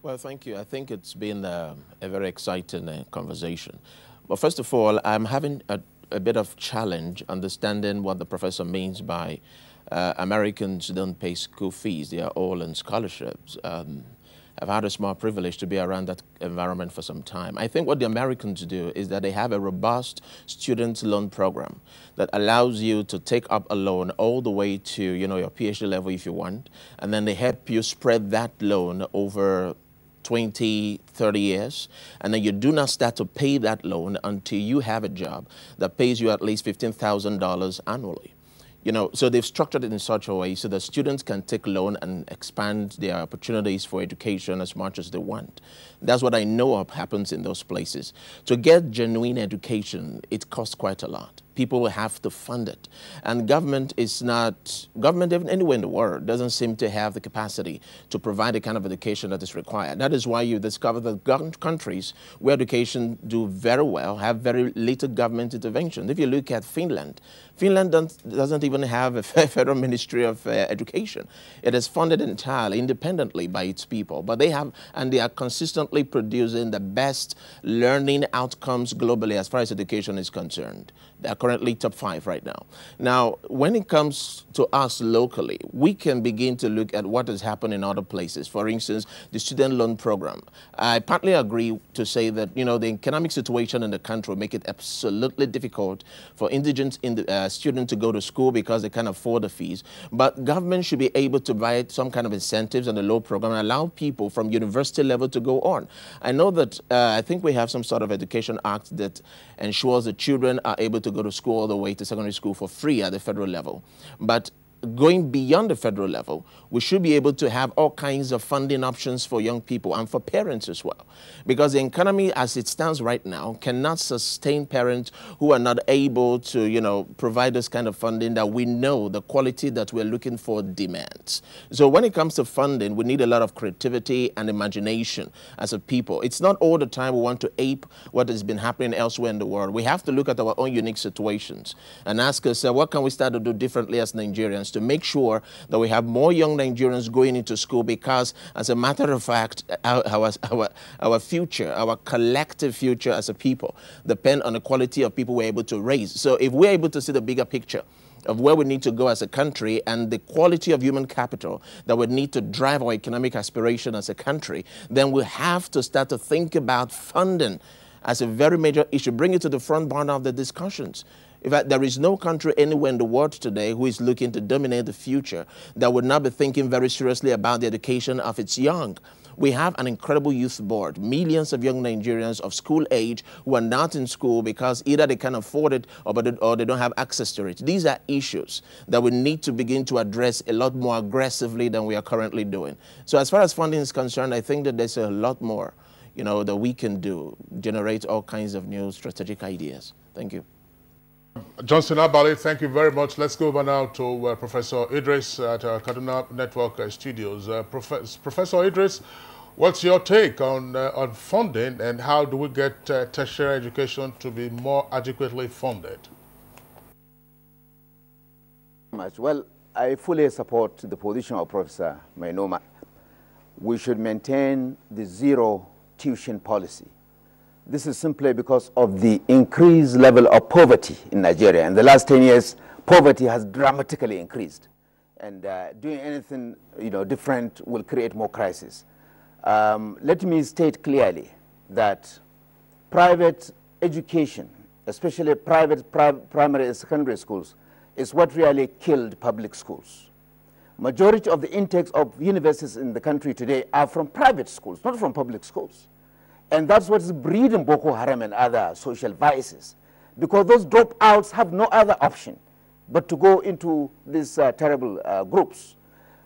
[SPEAKER 9] Well, thank you. I think it's been a very exciting conversation. But first of all, I'm having a bit of challenge understanding what the professor means by Americans don't pay school fees. They are all in scholarships. I've had a small privilege to be around that environment for some time. I think what the Americans do is that they have a robust student loan program that allows you to take up a loan all the way to, your PhD level if you want, and then they help you spread that loan over 20, 30 years, and then you do not start to pay that loan until you have a job that pays you at least $15,000 annually. So they've structured it in such a way so that students can take loan and expand their opportunities for education as much as they want. That's what I know of happens in those places. To get genuine education, it costs quite a lot. People will have to fund it. And government anywhere in the world doesn't seem to have the capacity to provide the kind of education that is required. That is why you discover that countries where education do very well have very little government intervention. If you look at Finland, Finland doesn't even have a federal ministry of education. It is funded entirely independently by its people, but they are consistently producing the best learning outcomes globally as far as education is concerned. They are currently top 5 right now. Now, when it comes to us locally, we can begin to look at what has happened in other places. For instance, the student loan program. I partly agree to say that, you know, the economic situation in the country will make it absolutely difficult for indigent students to go to school because they can't afford the fees. But government should be able to provide some kind of incentives on the loan program and allow people from university level to go on. I know that I think we have some sort of education act that ensures that children are able to go to school all the way to secondary school for free at the federal level. But going beyond the federal level, we should be able to have all kinds of funding options for young people and for parents as well. Because the economy as it stands right now cannot sustain parents who are not able to, you know, provide this kind of funding that we know the quality that we're looking for demands. So when it comes to funding, we need a lot of creativity and imagination as a people. It's not all the time we want to ape what has been happening elsewhere in the world. We have to look at our own unique situations and ask ourselves, what can we start to do differently as Nigerians to make sure that we have more young Nigerians going into school, because as a matter of fact, our future, our collective future as a people depend on the quality of people we're able to raise. So if we're able to see the bigger picture of where we need to go as a country and the quality of human capital that we need to drive our economic aspiration as a country, then we have to start to think about funding as a very major issue, bring it to the front burner of the discussions. In fact, there is no country anywhere in the world today who is looking to dominate the future that would not be thinking very seriously about the education of its young. We have an incredible youth board, millions of young Nigerians of school age who are not in school because either they can't afford it or they don't have access to it. These are issues that we need to begin to address a lot more aggressively than we are currently doing. So as far as funding is concerned, I think that there's a lot more, you know, that we can do, generate all kinds of new strategic ideas. Thank you.
[SPEAKER 1] Johnson Abali, thank you very much. Let's go over now to Professor Idris at Kaduna Network Studios. Professor Idris, what's your take on funding, and how do we get tertiary education to be more adequately funded?
[SPEAKER 22] Well, I fully support the position of Professor Mainoma. We should maintain the zero tuition policy. This is simply because of the increased level of poverty in Nigeria. In the last 10 years, poverty has dramatically increased. And doing anything, you know, different will create more crisis. Let me state clearly that private education, especially private primary and secondary schools, is what really killed public schools. Majority of the intakes of universities in the country today are from private schools, not from public schools. And that's what's breeding Boko Haram and other social vices, because those dropouts have no other option but to go into these terrible groups.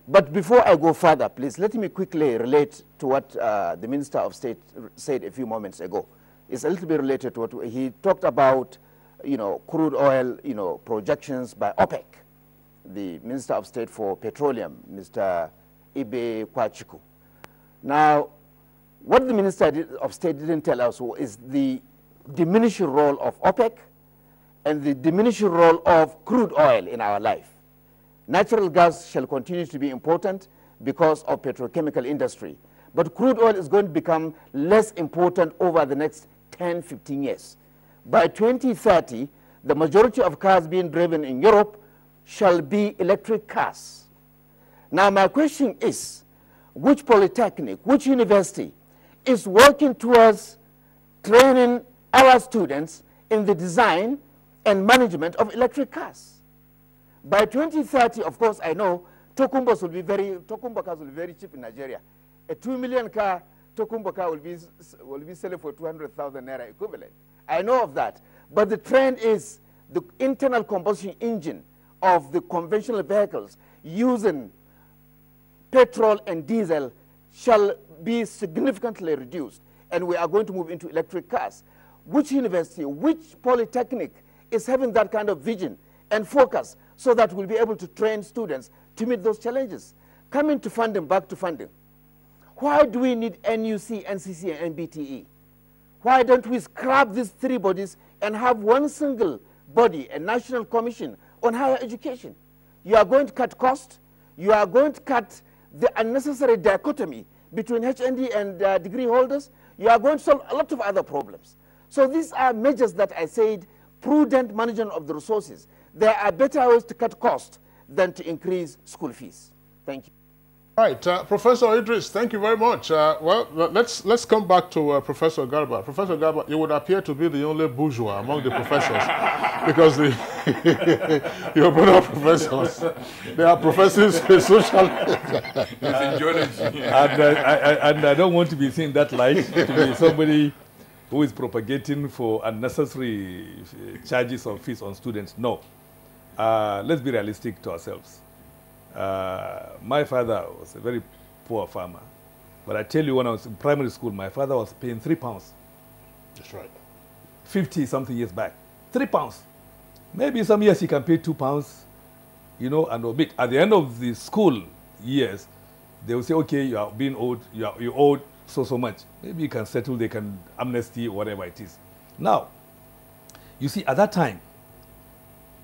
[SPEAKER 22] But before I go further, please, let me quickly relate to what the Minister of State said a few moments ago. It's a little bit related to what he talked about, you know, crude oil, you know, projections by OPEC. The Minister of State for Petroleum, Mr. Ibe Kwachiku. Now, what the Minister of State didn't tell us is the diminishing role of OPEC and the diminishing role of crude oil in our life. Natural gas shall continue to be important because of petrochemical industry, but crude oil is going to become less important over the next 10, 15 years. By 2030, the majority of cars being driven in Europe shall be electric cars. Now, my question is, which polytechnic, which university is working towards training our students in the design and management of electric cars? By 2030, of course, I know Tokumbo cars will be very cheap in Nigeria. A 2 million car Tokumbo car will be selling for 200,000 naira equivalent. I know of that. But the trend is the internal combustion engine of the conventional vehicles using petrol and diesel shall be significantly reduced, and we are going to move into electric cars. Which university, which polytechnic is having that kind of vision and focus so that we'll be able to train students to meet those challenges? Coming to funding, back to funding. Why do we need NUC, NCC, and MBTE? Why don't we scrap these three bodies and have one single body, a national commission on higher education? You are going to cut costs. You are going to cut the unnecessary dichotomy between HND and degree holders. You are going to solve a lot of other problems. So these are measures that I said prudent management of the resources. There are better ways to cut costs than to increase school fees. Thank you.
[SPEAKER 1] All right, Professor Idris, thank you very much. Well, let's come back to Professor Garba. Professor Garba, you would appear to be the only bourgeois among the professors because your brother professors, they are professors in social.
[SPEAKER 2] And I don't want to be seen that light, to be somebody who is propagating for unnecessary charges or fees on students. No. Let's be realistic to ourselves. My father was a very poor farmer. But I tell you, when I was in primary school, my father was paying £3.
[SPEAKER 1] That's right.
[SPEAKER 2] 50-something years back. £3. Maybe some years he can pay £2, you know, and a bit. At the end of the school years, they will say, okay, you are being owed, you owed so much. Maybe you can settle, they can amnesty, whatever it is. Now, you see, at that time,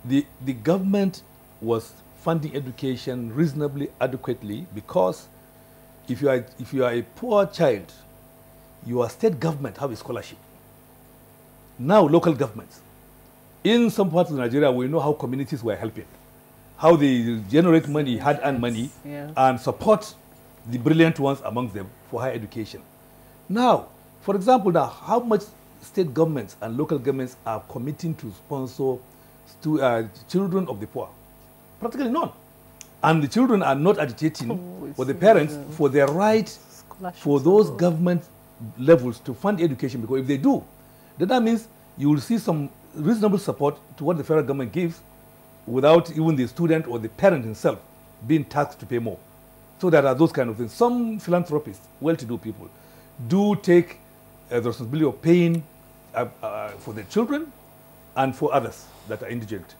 [SPEAKER 2] the government was funding education reasonably adequately, because if you are a poor child, your state government have a scholarship. Now local governments. In some parts of Nigeria, we know how communities were helping, how they generate money, hard-earned money, and support the brilliant ones among them for higher education. Now, for example, now how much state governments and local governments are committing to sponsor children of the poor? Practically none. And the children are not agitating for the parents for their right for those government levels to fund education, because if they do, then that means you will see some reasonable support to what the federal government gives without even the student or the parent himself being taxed to pay more. So there are those kind of things. Some philanthropists, well-to-do people, do take the responsibility of paying for their children and for others that are indigent.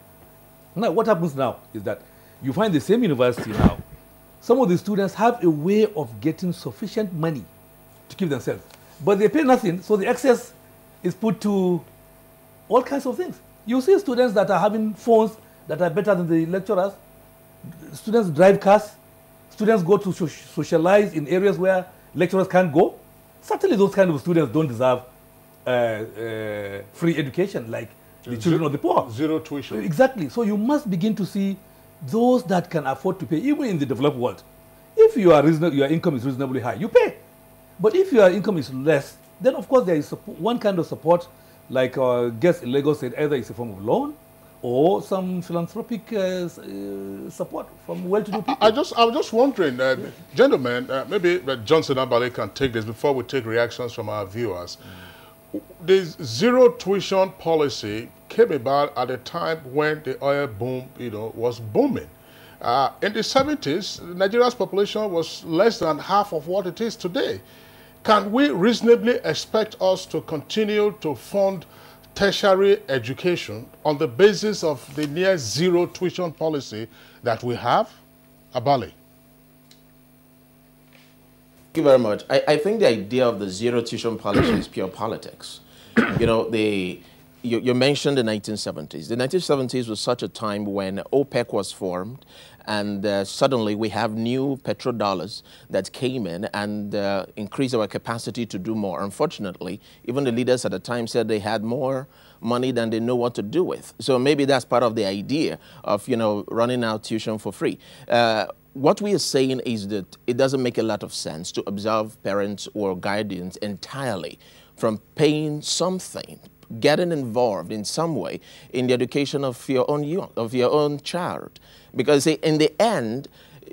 [SPEAKER 2] Now, what happens now is that you find the same university now, some of the students have a way of getting sufficient money to keep themselves, but they pay nothing, so the excess is put to all kinds of things. You see students that are having phones that are better than the lecturers, students drive cars, students go to socialize in areas where lecturers can't go. Certainly those kind of students don't deserve free education like the children of the poor.
[SPEAKER 1] Zero tuition.
[SPEAKER 2] Exactly. So you must begin to see those that can afford to pay, even in the developed world. If your income is reasonably high, you pay. But if your income is less, then of course there is one kind of support, like our guest in Lagos said, either it's a form of loan or some philanthropic support from well-to-do people. I
[SPEAKER 1] was just wondering, gentlemen, maybe Johnson Abale can take this before we take reactions from our viewers. This zero tuition policy came about at a time when the oil boom, was booming. In the 70s, Nigeria's population was less than half of what it is today. Can we reasonably expect us to continue to fund tertiary education on the basis of the near zero tuition policy that we have? Abale.
[SPEAKER 9] Thank you very much. I think the idea of the zero tuition policy is pure politics. You mentioned the 1970s. The 1970s was such a time when OPEC was formed, and suddenly we have new petrodollars that came in and increased our capacity to do more. Unfortunately, even the leaders at the time said they had more money than they know what to do with. So maybe that's part of the idea of, running out tuition for free. What we are saying is that it doesn't make a lot of sense to absolve parents or guardians entirely from paying something, getting involved in some way in the education of your own child. Because in the end,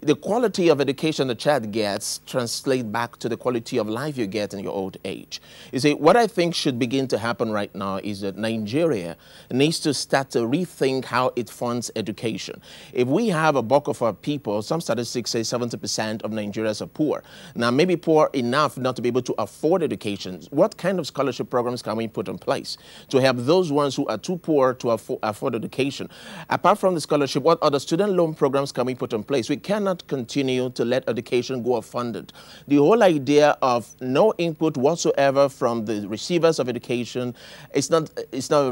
[SPEAKER 9] the quality of education the child gets translates back to the quality of life you get in your old age. You see, what I think should begin to happen right now is that Nigeria needs to start to rethink how it funds education. If we have a bulk of our people, some statistics say 70% of Nigerians are poor. Now, maybe poor enough not to be able to afford education. What kind of scholarship programs can we put in place to help those ones who are too poor to afford education? Apart from the scholarship, what other student loan programs can we put in place? We cannot cannot continue to let education go unfunded. The whole idea of no input whatsoever from the receivers of education is not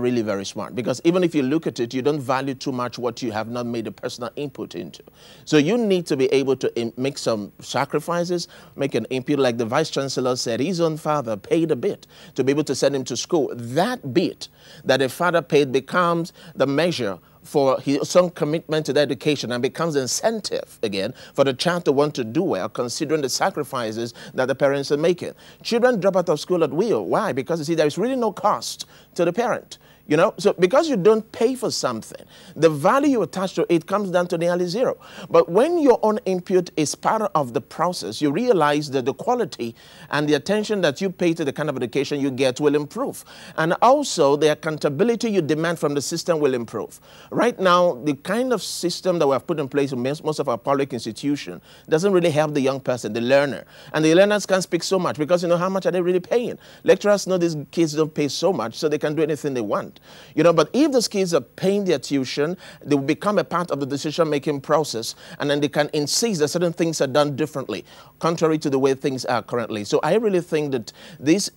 [SPEAKER 9] really very smart, because even if you look at it, you don't value too much what you have not made a personal input into. So you need to be able to make some sacrifices, make an input. Like the Vice Chancellor said, his own father paid a bit to be able to send him to school. That bit that a father paid becomes the measure for his own commitment to the education and becomes an incentive again for the child to want to do well, considering the sacrifices that the parents are making. Children drop out of school at will. Why? Because you see, there is really no cost to the parent. You know, so because you don't pay for something, the value you attach to it comes down to nearly zero. But when your own input is part of the process, you realize that the quality and the attention that you pay to the kind of education you get will improve. And also the accountability you demand from the system will improve. Right now, the kind of system that we have put in place in most of our public institutions doesn't really help the young person, the learner. And the learners can't speak so much because, you know, how much are they really paying? Lecturers know these kids don't pay so much, so they can do anything they want. You know, but if those kids are paying their tuition, they will become a part of the decision-making process, and then they can insist that certain things are done differently, contrary to the way things are currently. So I really think that this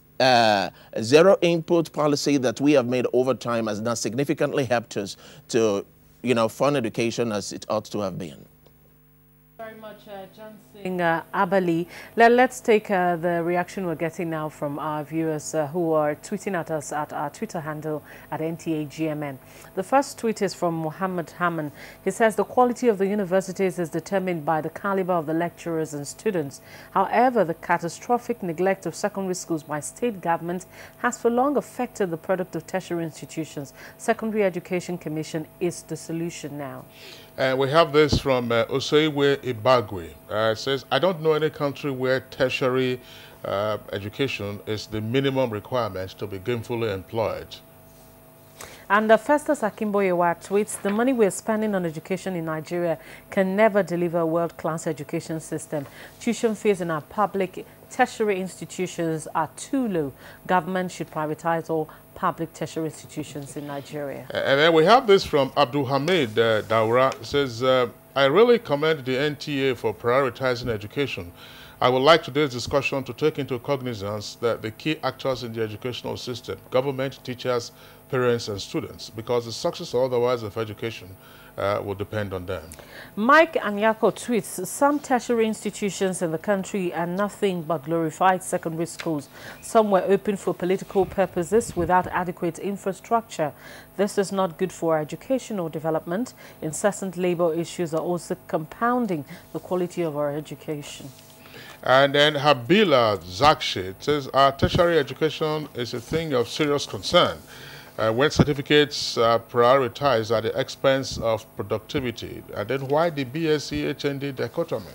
[SPEAKER 9] zero input policy that we have made over time has not significantly helped us to, you know, fund education as it ought to have been.
[SPEAKER 23] Very much, Johnson Abali. Let's take the reaction we're getting now from our viewers who are tweeting at us at our Twitter handle at NTAGMN. The first tweet is from Muhammad Haman. He says the quality of the universities is determined by the caliber of the lecturers and students. However, the catastrophic neglect of secondary schools by state government has for long affected the product of tertiary institutions. Secondary Education Commission is the solution now.
[SPEAKER 1] And we have this from Oseiwe Ibagwe. It says, I don't know any country where tertiary education is the minimum requirement to be gainfully employed.
[SPEAKER 23] And Festus Akimboyewa tweets, the money we're spending on education in Nigeria can never deliver a world-class education system. Tuition fees in our public tertiary institutions are too low. Government should privatize all public tertiary institutions in Nigeria.
[SPEAKER 1] And then we have this from Abdul Hamid Daura. It says, I really commend the NTA for prioritizing education. I would like today's discussion to take into cognizance that the key actors in the educational system, government, teachers, parents, and students, because the success or otherwise of education will depend on them.
[SPEAKER 23] Mike Anyako tweets, some tertiary institutions in the country are nothing but glorified secondary schools. Some were open for political purposes without adequate infrastructure. This is not good for educational development. Incessant labor issues are also compounding the quality of our education.
[SPEAKER 1] And then Habila Zakshi says, our tertiary education is a thing of serious concern. When certificates are prioritized at the expense of productivity, and then why the BSc HND dichotomy?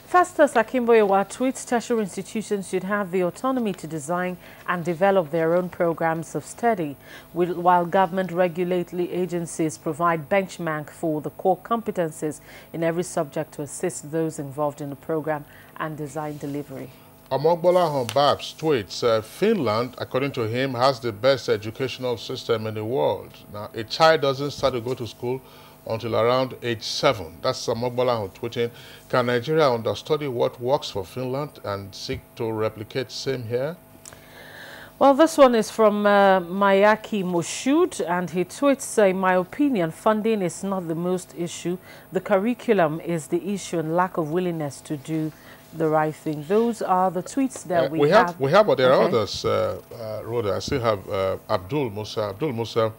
[SPEAKER 23] Festus Akimboyewa tweets, tertiary institutions should have the autonomy to design and develop their own programs of study, while government regulatory agencies provide benchmark for the core competencies in every subject to assist those involved in the program and design delivery.
[SPEAKER 1] Amogbola Babs tweets, Finland, according to him, has the best educational system in the world. Now, a child doesn't start to go to school until around age 7. That's Amogbola tweeting. Can Nigeria understudy what works for Finland and seek to replicate same here?
[SPEAKER 23] Well, this one is from Mayaki Moshud, and he tweets, in my opinion, funding is not the most issue. The curriculum is the issue and lack of willingness to do the right thing. Those are the tweets that we have.
[SPEAKER 1] But there are others, Rhoda. I still have Abdul Musa. Abdul Musa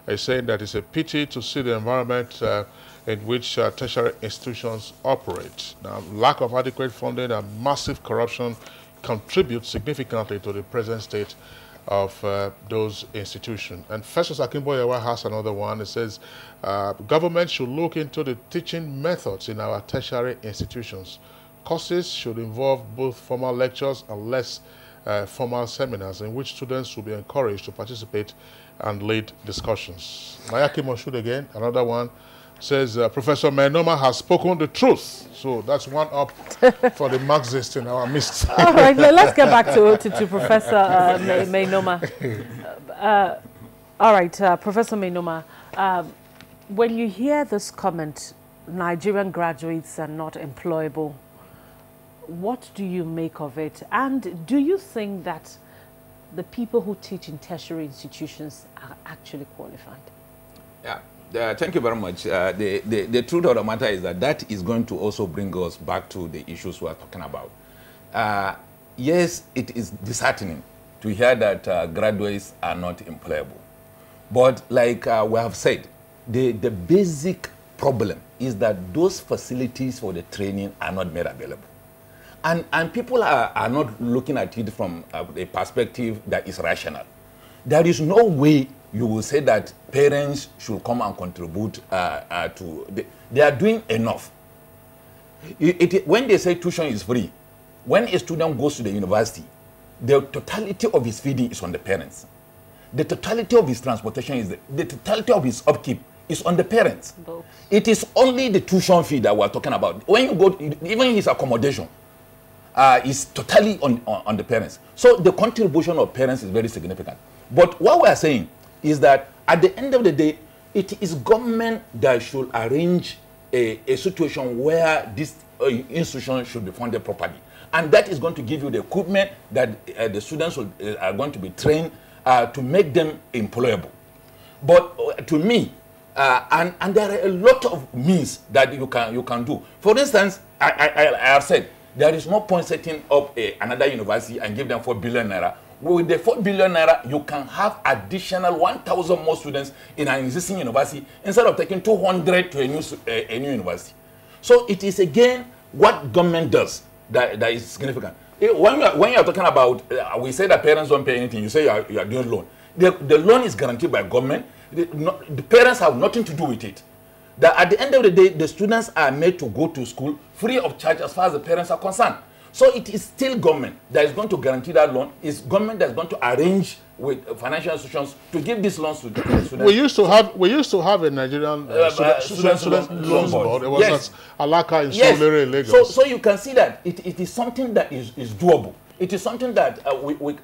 [SPEAKER 1] is saying that it's a pity to see the environment in which tertiary institutions operate. Now, lack of adequate funding and massive corruption contribute significantly to the present state of those institutions. And Festus Akimboyewa has another one. It says, government should look into the teaching methods in our tertiary institutions. Courses should involve both formal lectures and less formal seminars in which students will be encouraged to participate and lead discussions. Mayaki Moshud again, another one, says Professor Mainoma has spoken the truth. So that's one up for the Marxists in our midst.
[SPEAKER 23] All right, let's get back to Professor Mainoma. All right, Professor Mainoma, when you hear this comment Nigerian graduates are not employable. What do you make of it? And do you think that the people who teach in tertiary institutions are actually qualified?
[SPEAKER 3] Yeah, thank you very much. The truth of the matter is that is going to also bring us back to the issues we are talking about. Yes, it is disheartening to hear that graduates are not employable. But like we have said, the basic problem is that those facilities for the training are not made available. And people are not looking at it from a perspective that is rational. There is no way you will say that parents should come and contribute they are doing enough. When they say tuition is free, when a student goes to the university, the totality of his feeding is on the parents. The totality of his transportation is the totality of his upkeep is on the parents. Both. It is only the tuition fee that we're talking about. When you go, even his accommodation, is totally on the parents. So the contribution of parents is very significant. But what we are saying is that at the end of the day, it is government that should arrange a situation where this institution should be funded properly. And that is going to give you the equipment that the students are going to be trained to make them employable. But to me, and there are a lot of means that you can do. For instance, I have said, there is no point setting up another university and give them 4 billion naira. With the 4 billion naira, you can have additional 1,000 more students in an existing university instead of taking 200 to a new university. So it is again what government does that is significant. When you are talking about, we say that parents don't pay anything, you say you are doing loan. The loan is guaranteed by government. The parents have nothing to do with it. That at the end of the day, the students are made to go to school free of charge as far as the parents are concerned. So it is still government that is going to guarantee that loan. It's government that's going to arrange with financial institutions to give these loans to the students.
[SPEAKER 1] We used to have a Nigerian student loans board. It was at Alaka in Surulere, Lagos.
[SPEAKER 3] So you can see that it is something that is doable. It is something that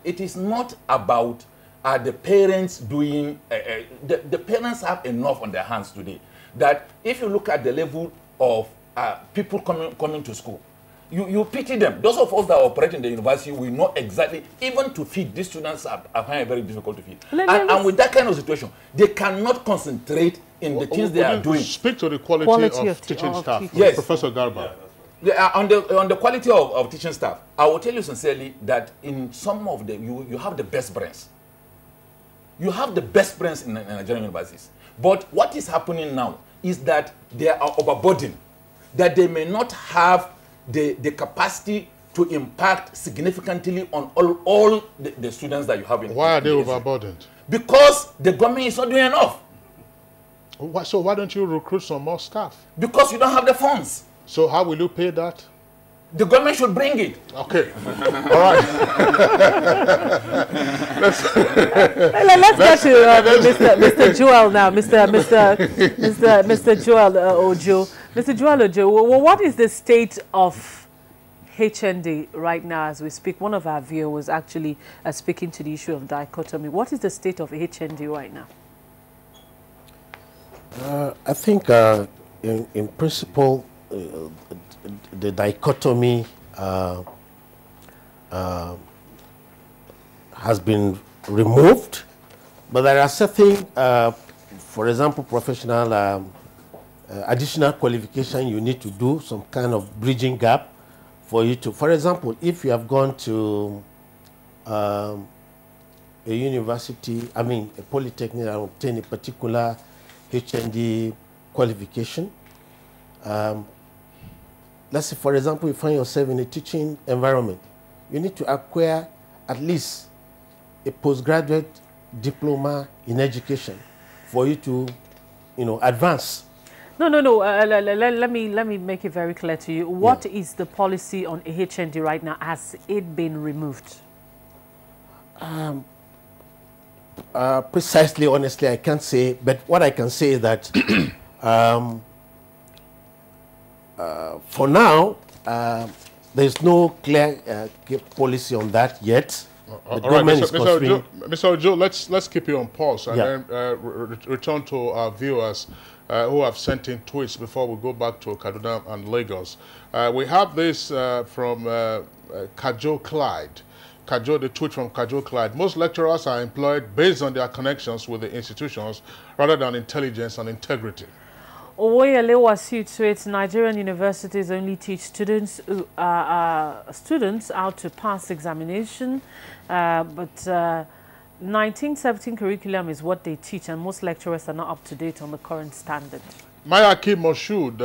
[SPEAKER 3] it is not about the parents doing. The parents have enough on their hands today. That if you look at the level of people coming to school, you pity them. Those of us that operate in the university, we know exactly, even to feed, these students are finding it very difficult to feed. And with that kind of situation, they cannot concentrate in the things they are doing.
[SPEAKER 1] Speak to the quality of teaching staff.
[SPEAKER 3] Yes.
[SPEAKER 1] Professor Garba.
[SPEAKER 3] On the quality of teaching staff, I will tell you sincerely that in some of them, you have the best brains. You have the best brains in Nigerian universities. But what is happening now is that they are overburdened, that they may not have the capacity to impact significantly on all the students that you have in.
[SPEAKER 1] Why are they overburdened?
[SPEAKER 3] Because the government is not doing enough.
[SPEAKER 1] So why don't you recruit some more staff?
[SPEAKER 3] Because you don't have the funds.
[SPEAKER 1] So how will you pay that?
[SPEAKER 3] The government should bring it.
[SPEAKER 1] Okay. All right.
[SPEAKER 23] Let's get to Mr. Joel now. Mr. Joel Ojo. Mr. Joel Ojo, what is the state of HND right now as we speak? One of our viewers was actually speaking to the issue of dichotomy. What is the state of HND right now?
[SPEAKER 5] I think in principle, the dichotomy has been removed, but there are certain, for example, professional additional qualification you need to do, some kind of bridging gap for you to, for example, if you have gone to a university, I mean a polytechnic, and obtain a particular HND qualification. Let's say, for example, you find yourself in a teaching environment. You need to acquire at least a postgraduate diploma in education for you to, advance.
[SPEAKER 23] No. Let me make it very clear to you. What is the policy on HND right now? Has it been removed?
[SPEAKER 5] Precisely, honestly, I can't say. But what I can say is that for now, there's no clear policy on that yet. The government is considering.
[SPEAKER 1] Mr. Ojo, let's keep you on pause and then return to our viewers who have sent in tweets before we go back to Kaduna and Lagos. We have this from Kajo Clyde. The tweet from Kajo Clyde. Most lecturers are employed based on their connections with the institutions rather than intelligence and integrity.
[SPEAKER 23] Owoyele Wasiu tweets, Nigerian universities only teach students how to pass examination, but 1917 curriculum is what they teach, and most lecturers are not up to date on the current standard.
[SPEAKER 1] Mayaki Moshood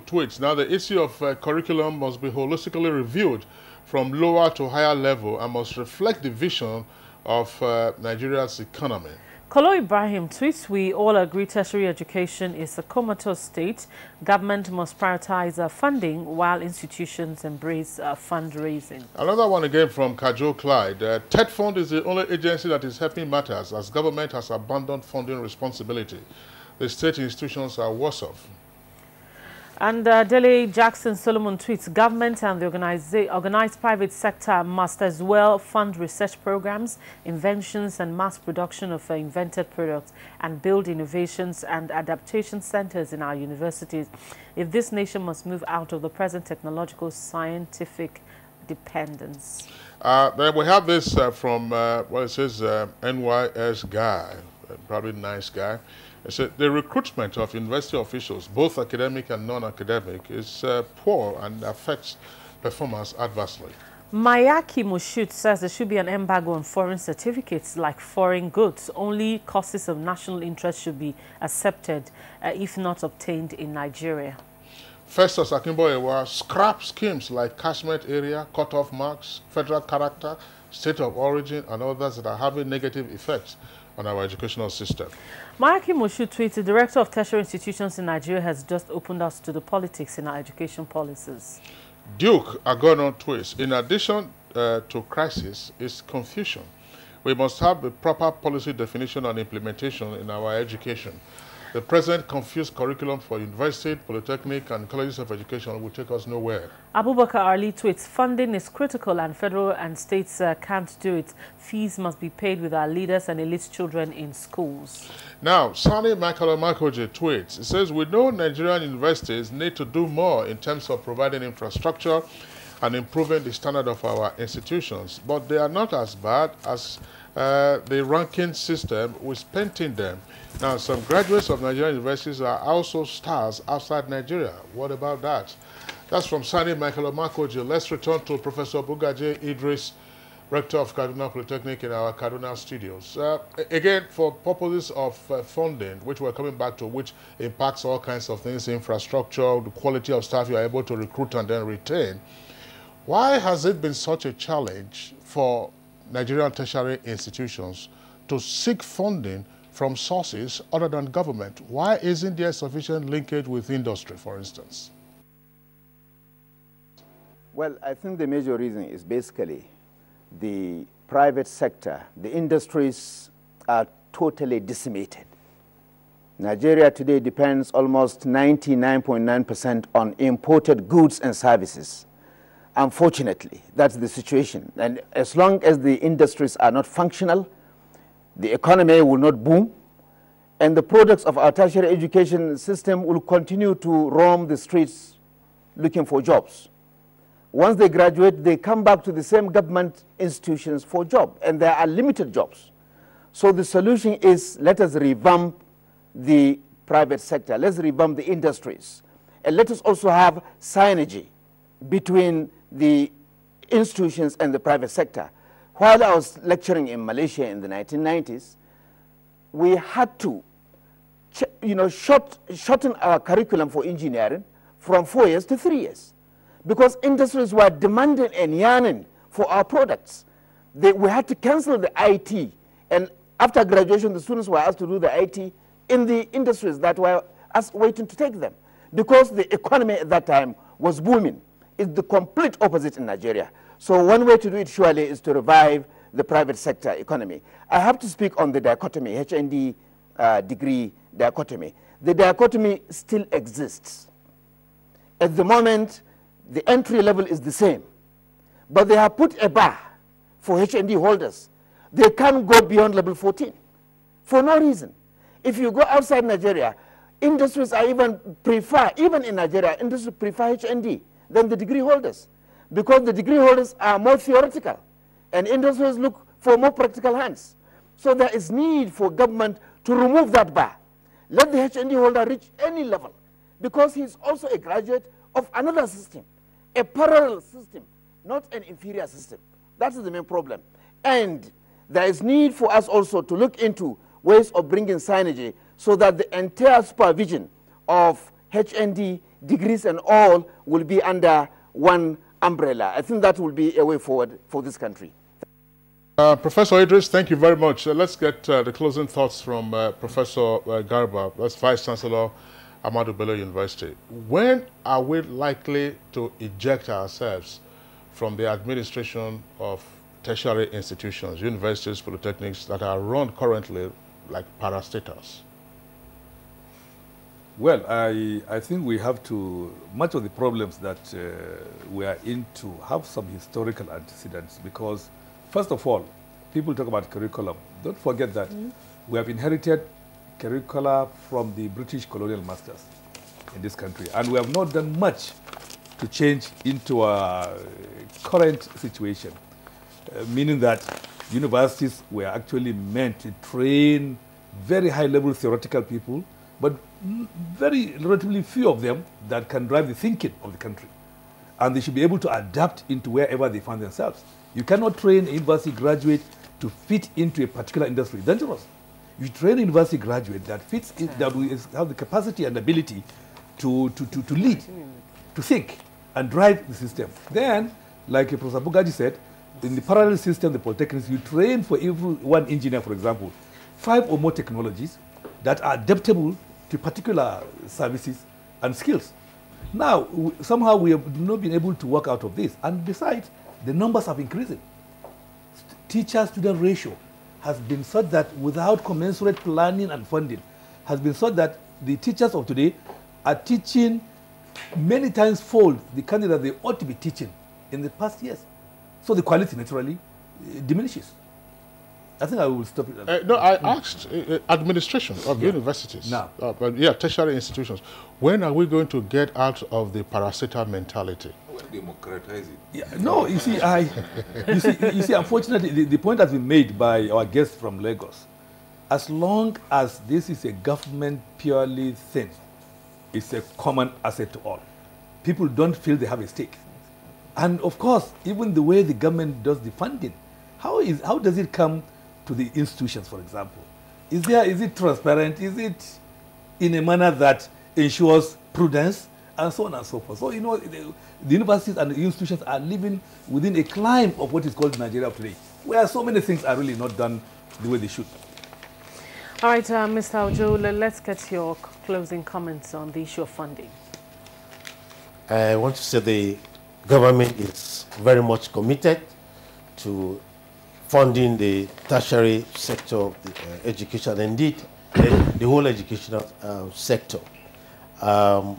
[SPEAKER 1] tweets, now the issue of curriculum must be holistically reviewed from lower to higher level and must reflect the vision of Nigeria's economy.
[SPEAKER 23] Kolo Ibrahim tweets, we all agree tertiary education is a comatose state. Government must prioritize funding while institutions embrace fundraising.
[SPEAKER 1] Another one again from Kajo Clyde. TED Fund is the only agency that is helping matters as government has abandoned funding responsibility. The state institutions are worse off.
[SPEAKER 23] And Dele Jackson Solomon tweets, government and the organized private sector must as well fund research programs, inventions and mass production of invented products, and build innovations and adaptation centers in our universities if this nation must move out of the present technological scientific dependence.
[SPEAKER 1] Then we have this from, it says NYS guy, probably nice guy. It said the recruitment of university officials, both academic and non-academic, is poor and affects performance adversely.
[SPEAKER 23] Mayaki Moshut says there should be an embargo on foreign certificates like foreign goods. Only courses of national interest should be accepted if not obtained in Nigeria.
[SPEAKER 1] Festus Akimboyewa, scrap schemes like catchment area, cut-off marks, federal character, state of origin, and others that are having negative effects on our educational system.
[SPEAKER 23] Mayaki Moshood tweets, the Director of Tertiary Institutions in Nigeria has just opened us to the politics in our education policies.
[SPEAKER 1] Duke Agono tweets, in addition to crisis is confusion. We must have the proper policy definition and implementation in our education. The present confused curriculum for university, polytechnic, and colleges of education will take us nowhere.
[SPEAKER 23] Abubakar Ali tweets, funding is critical and federal and states can't do it. Fees must be paid with our leaders and elite children in schools.
[SPEAKER 1] Now, Sani Michael Makoje tweets, it says, we know Nigerian universities need to do more in terms of providing infrastructure and improving the standard of our institutions, but they are not as bad as the ranking system with painting them. Now, some graduates of Nigerian universities are also stars outside Nigeria. What about that? That's from Sani Michael Makoje. Let's return to Professor Bugaje Idris, Rector of Kaduna Polytechnic in our Kaduna studios. Again, for purposes of funding, which we're coming back to, which impacts all kinds of things, infrastructure, the quality of staff you are able to recruit and then retain, why has it been such a challenge for Nigerian tertiary institutions to seek funding from sources other than government? Why isn't there sufficient linkage with industry, for instance?
[SPEAKER 22] Well, I think the major reason is basically the private sector. The industries are totally decimated. Nigeria today depends almost 99.9% on imported goods and services. Unfortunately, that's the situation. And as long as the industries are not functional, the economy will not boom, and the products of our tertiary education system will continue to roam the streets looking for jobs. Once they graduate, they come back to the same government institutions for jobs, and there are limited jobs. So the solution is, let us revamp the private sector, let's revamp the industries, and let us also have synergy between the institutions and the private sector. While I was lecturing in Malaysia in the 1990s, we had to shorten our curriculum for engineering from 4 years to 3 years, because industries were demanding and yearning for our products. We had to cancel the IT, and after graduation, the students were asked to do the IT in the industries that were waiting to take them, because the economy at that time was booming. It's the complete opposite in Nigeria. So one way to do it surely is to revive the private sector economy. I have to speak on the dichotomy, HND degree dichotomy. The dichotomy still exists. At the moment, the entry level is the same, but they have put a bar for HND holders. They can't go beyond level 14 for no reason. If you go outside Nigeria, Industries are even in Nigeria, industries prefer HND than the degree holders, because the degree holders are more theoretical and industries look for more practical hands. So there is need for government to remove that bar. Let the HND holder reach any level, because he's also a graduate of another system, a parallel system, not an inferior system. That is the main problem. And there is need for us also to look into ways of bringing synergy so that the entire supervision of HND degrees and all will be under one umbrella. I think that will be a way forward for this country.
[SPEAKER 1] Professor Idris, thank you very much. Let's get the closing thoughts from Professor Garba, that's Vice Chancellor, Ahmadu Bello University. When are we likely to eject ourselves from the administration of tertiary institutions, universities, polytechnics that are run currently like parastatals?
[SPEAKER 2] Well, I think we have to, much of the problems that we are into have some historical antecedents, because first of all, people talk about curriculum. Don't forget that we have inherited curricula from the British colonial masters in this country, and we have not done much to change into a current situation, meaning that universities were actually meant to train very high-level theoretical people, but very relatively few of them that can drive the thinking of the country. And they should be able to adapt into wherever they find themselves. You cannot train a university graduate to fit into a particular industry. Dangerous. You train a university graduate that fits in, that will have the capacity and ability to lead, to think, and drive the system. Then, like Professor Bugaji said, in the parallel system, the polytechnics, you train for every one engineer, for example, 5 or more technologies that are adaptable to particular services and skills. Now, somehow we have not been able to work out of this. And besides, the numbers have increased. Teacher-student ratio has been such that without commensurate planning and funding, has been such that the teachers of today are teaching many times fold the kind that they ought to be teaching in the past years. So the quality naturally diminishes. I think I will stop it.
[SPEAKER 1] No, I asked administration of universities, yeah, tertiary institutions. When are we going to get out of the parastatal mentality?
[SPEAKER 3] Democratize it.
[SPEAKER 2] Yeah, no, you see, you see, unfortunately, the point has been made by our guest from Lagos. As long as this is a government purely thing, it's a common asset to all. People don't feel they have a stake. And of course, even the way the government does the funding, how does it come to the institutions, for example? Is it transparent? Is it in a manner that ensures prudence? And so on and so forth. So, you know, the universities and the institutions are living within a climb of what is called Nigeria of today, where so many things are really not done the way they should.
[SPEAKER 23] All right, Mr. Ojo, let's get your closing comments on the issue of funding.
[SPEAKER 5] I want to say the government is very much committed to funding the tertiary sector of the education, indeed the whole educational sector.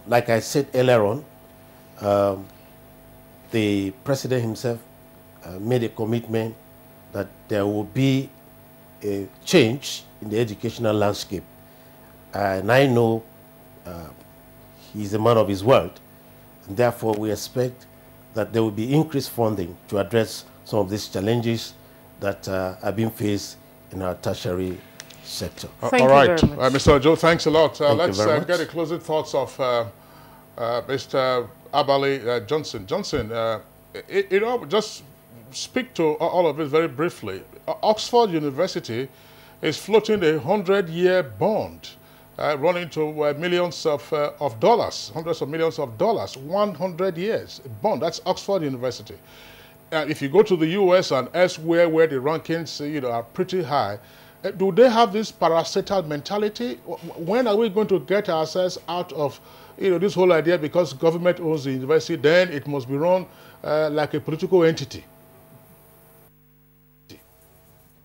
[SPEAKER 5] Like I said earlier on, the president himself made a commitment that there will be a change in the educational landscape. And I know he's a man of his word, and therefore we expect that there will be increased funding to address some of these challenges that are being faced in our tertiary sector.
[SPEAKER 1] All right, Mr. Ojo, thanks a lot. Let's get the closing thoughts of Mr. Abali Johnson. Johnson, you know, just speak to all of it very briefly. Oxford University is floating a 100-year bond running to millions of dollars, hundreds of millions of dollars, 100 years bond. That's Oxford University. If you go to the US and elsewhere where the rankings are pretty high, do they have this parastatal mentality? When are we going to get ourselves out of this whole idea, because government owns the university, then it must be run like a political entity?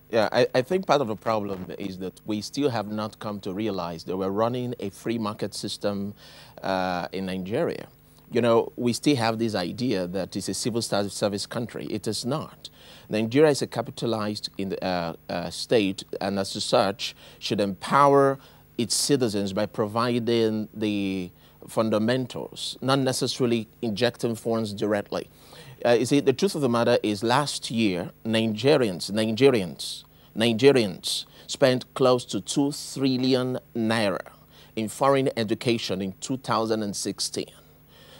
[SPEAKER 9] Yeah, I think part of the problem is that we still have not come to realize that we're running a free market system in Nigeria. You know, we still have this idea that it's a civil service country. It is not. Nigeria is a capitalized state, and as such, should empower its citizens by providing the fundamentals, not necessarily injecting funds directly. You see, the truth of the matter is last year, Nigerians spent close to 2 trillion naira in foreign education in 2016.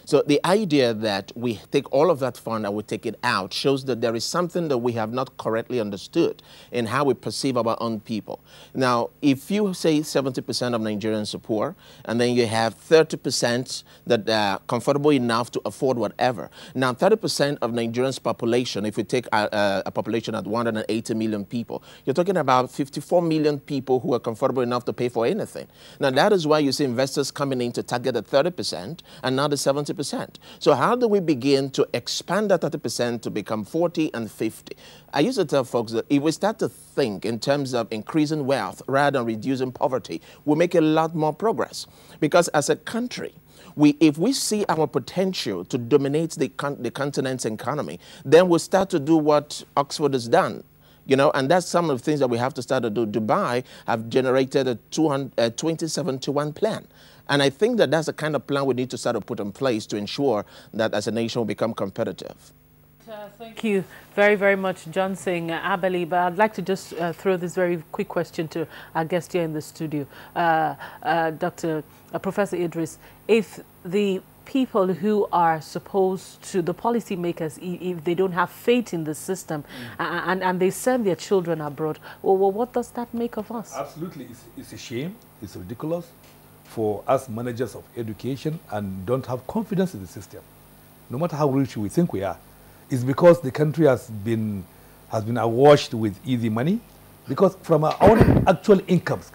[SPEAKER 9] So the idea that we take all of that fund and we take it out shows that there is something that we have not correctly understood in how we perceive our own people. Now, if you say 70% of Nigerians are poor, and then you have 30% that are comfortable enough to afford whatever. Now, 30% of Nigerians' population, if you take a population at 180 million people, you're talking about 54 million people who are comfortable enough to pay for anything. Now, that is why you see investors coming in to target the 30% and now the 70%. So how do we begin to expand that 30% to become 40 and 50? I used to tell folks that if we start to think in terms of increasing wealth rather than reducing poverty, we'll make a lot more progress. Because as a country, if we see our potential to dominate the continent's economy, then we'll start to do what Oxford has done. You know, and that's some of the things that we have to start to do. Dubai have generated a 2071 plan. And I think that that's the kind of plan we need to start to put in place to ensure that as a nation we become competitive.
[SPEAKER 23] Thank you very, very much, Johnson Abeli. But I'd like to just throw this very quick question to our guest here in the studio, Professor Idris. If the people who are supposed to, the policymakers, if they don't have faith in the system and they send their children abroad, well, what does that make of us?
[SPEAKER 2] Absolutely. It's a shame. It's ridiculous for us managers of education and don't have confidence in the system. No matter how rich we think we are. It's because the country has been awash with easy money. Because from our own actual incomes,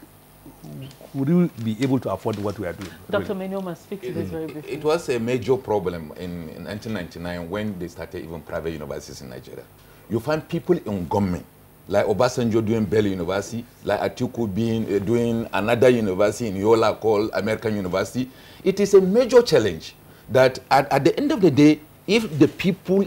[SPEAKER 2] would we be able to afford what we are doing?
[SPEAKER 23] Dr. Menoma, speak to this very briefly.
[SPEAKER 3] It was a major problem in 1999 when they started even private universities in Nigeria. You find people in government, like Obasanjo doing Baylor University, like Atiku doing another university in Yola called American University. It is a major challenge that at the end of the day, if the people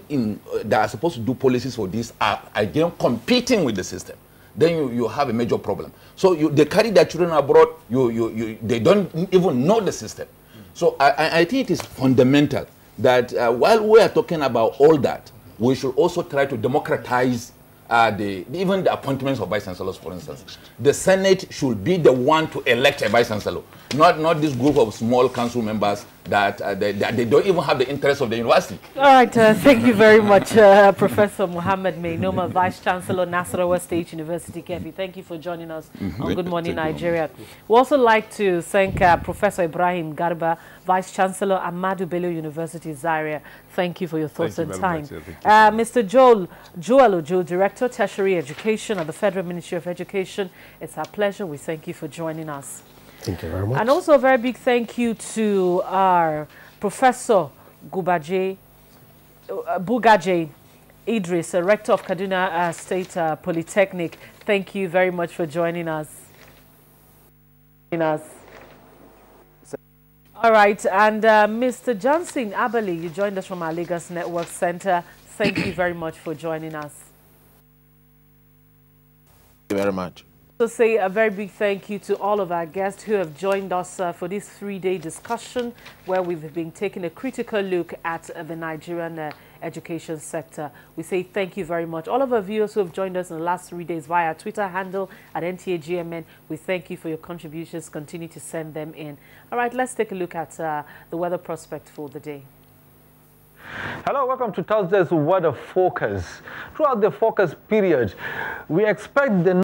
[SPEAKER 3] that are supposed to do policies for this are again competing with the system, then you have a major problem. So they carry their children abroad, they don't even know the system. So I think it is fundamental that while we are talking about all that, we should also try to democratize even the appointments of vice chancellors, for instance. The Senate should be the one to elect a vice chancellor, not this group of small council members that they don't even have the interest of the university.
[SPEAKER 23] All right, thank you very much, Professor Mohammed Mainoma, Vice Chancellor, Nasarawa State University, Keffi. Thank you for joining us on Good Morning Nigeria. We also like to thank Professor Ibrahim Garba, Vice Chancellor, Ahmadu Bello University, Zaria. Thank you for your thoughts and time. Mr. Joel Ojo, Director, Tertiary Education at the Federal Ministry of Education. It's our pleasure. We thank you for joining us.
[SPEAKER 5] Thank you very much.
[SPEAKER 23] And also a very big thank you to our Professor Bugaje Idris, Rector of Kaduna State Polytechnic. Thank you very much for joining us. All right, and Mr. Johnson Abeli, you joined us from our Lagos Network Center. Thank you very much for joining us.
[SPEAKER 9] Thank you very much.
[SPEAKER 23] So say a very big thank you to all of our guests who have joined us for this 3-day discussion where we've been taking a critical look at the Nigerian education sector. We say thank you very much. All of our viewers who have joined us in the last 3 days via our Twitter handle at NTAGMN, we thank you for your contributions. Continue to send them in. All right, let's take a look at the weather prospect for the day.
[SPEAKER 6] Hello, welcome to Thursday's Weather Focus. Throughout the focus period, we expect the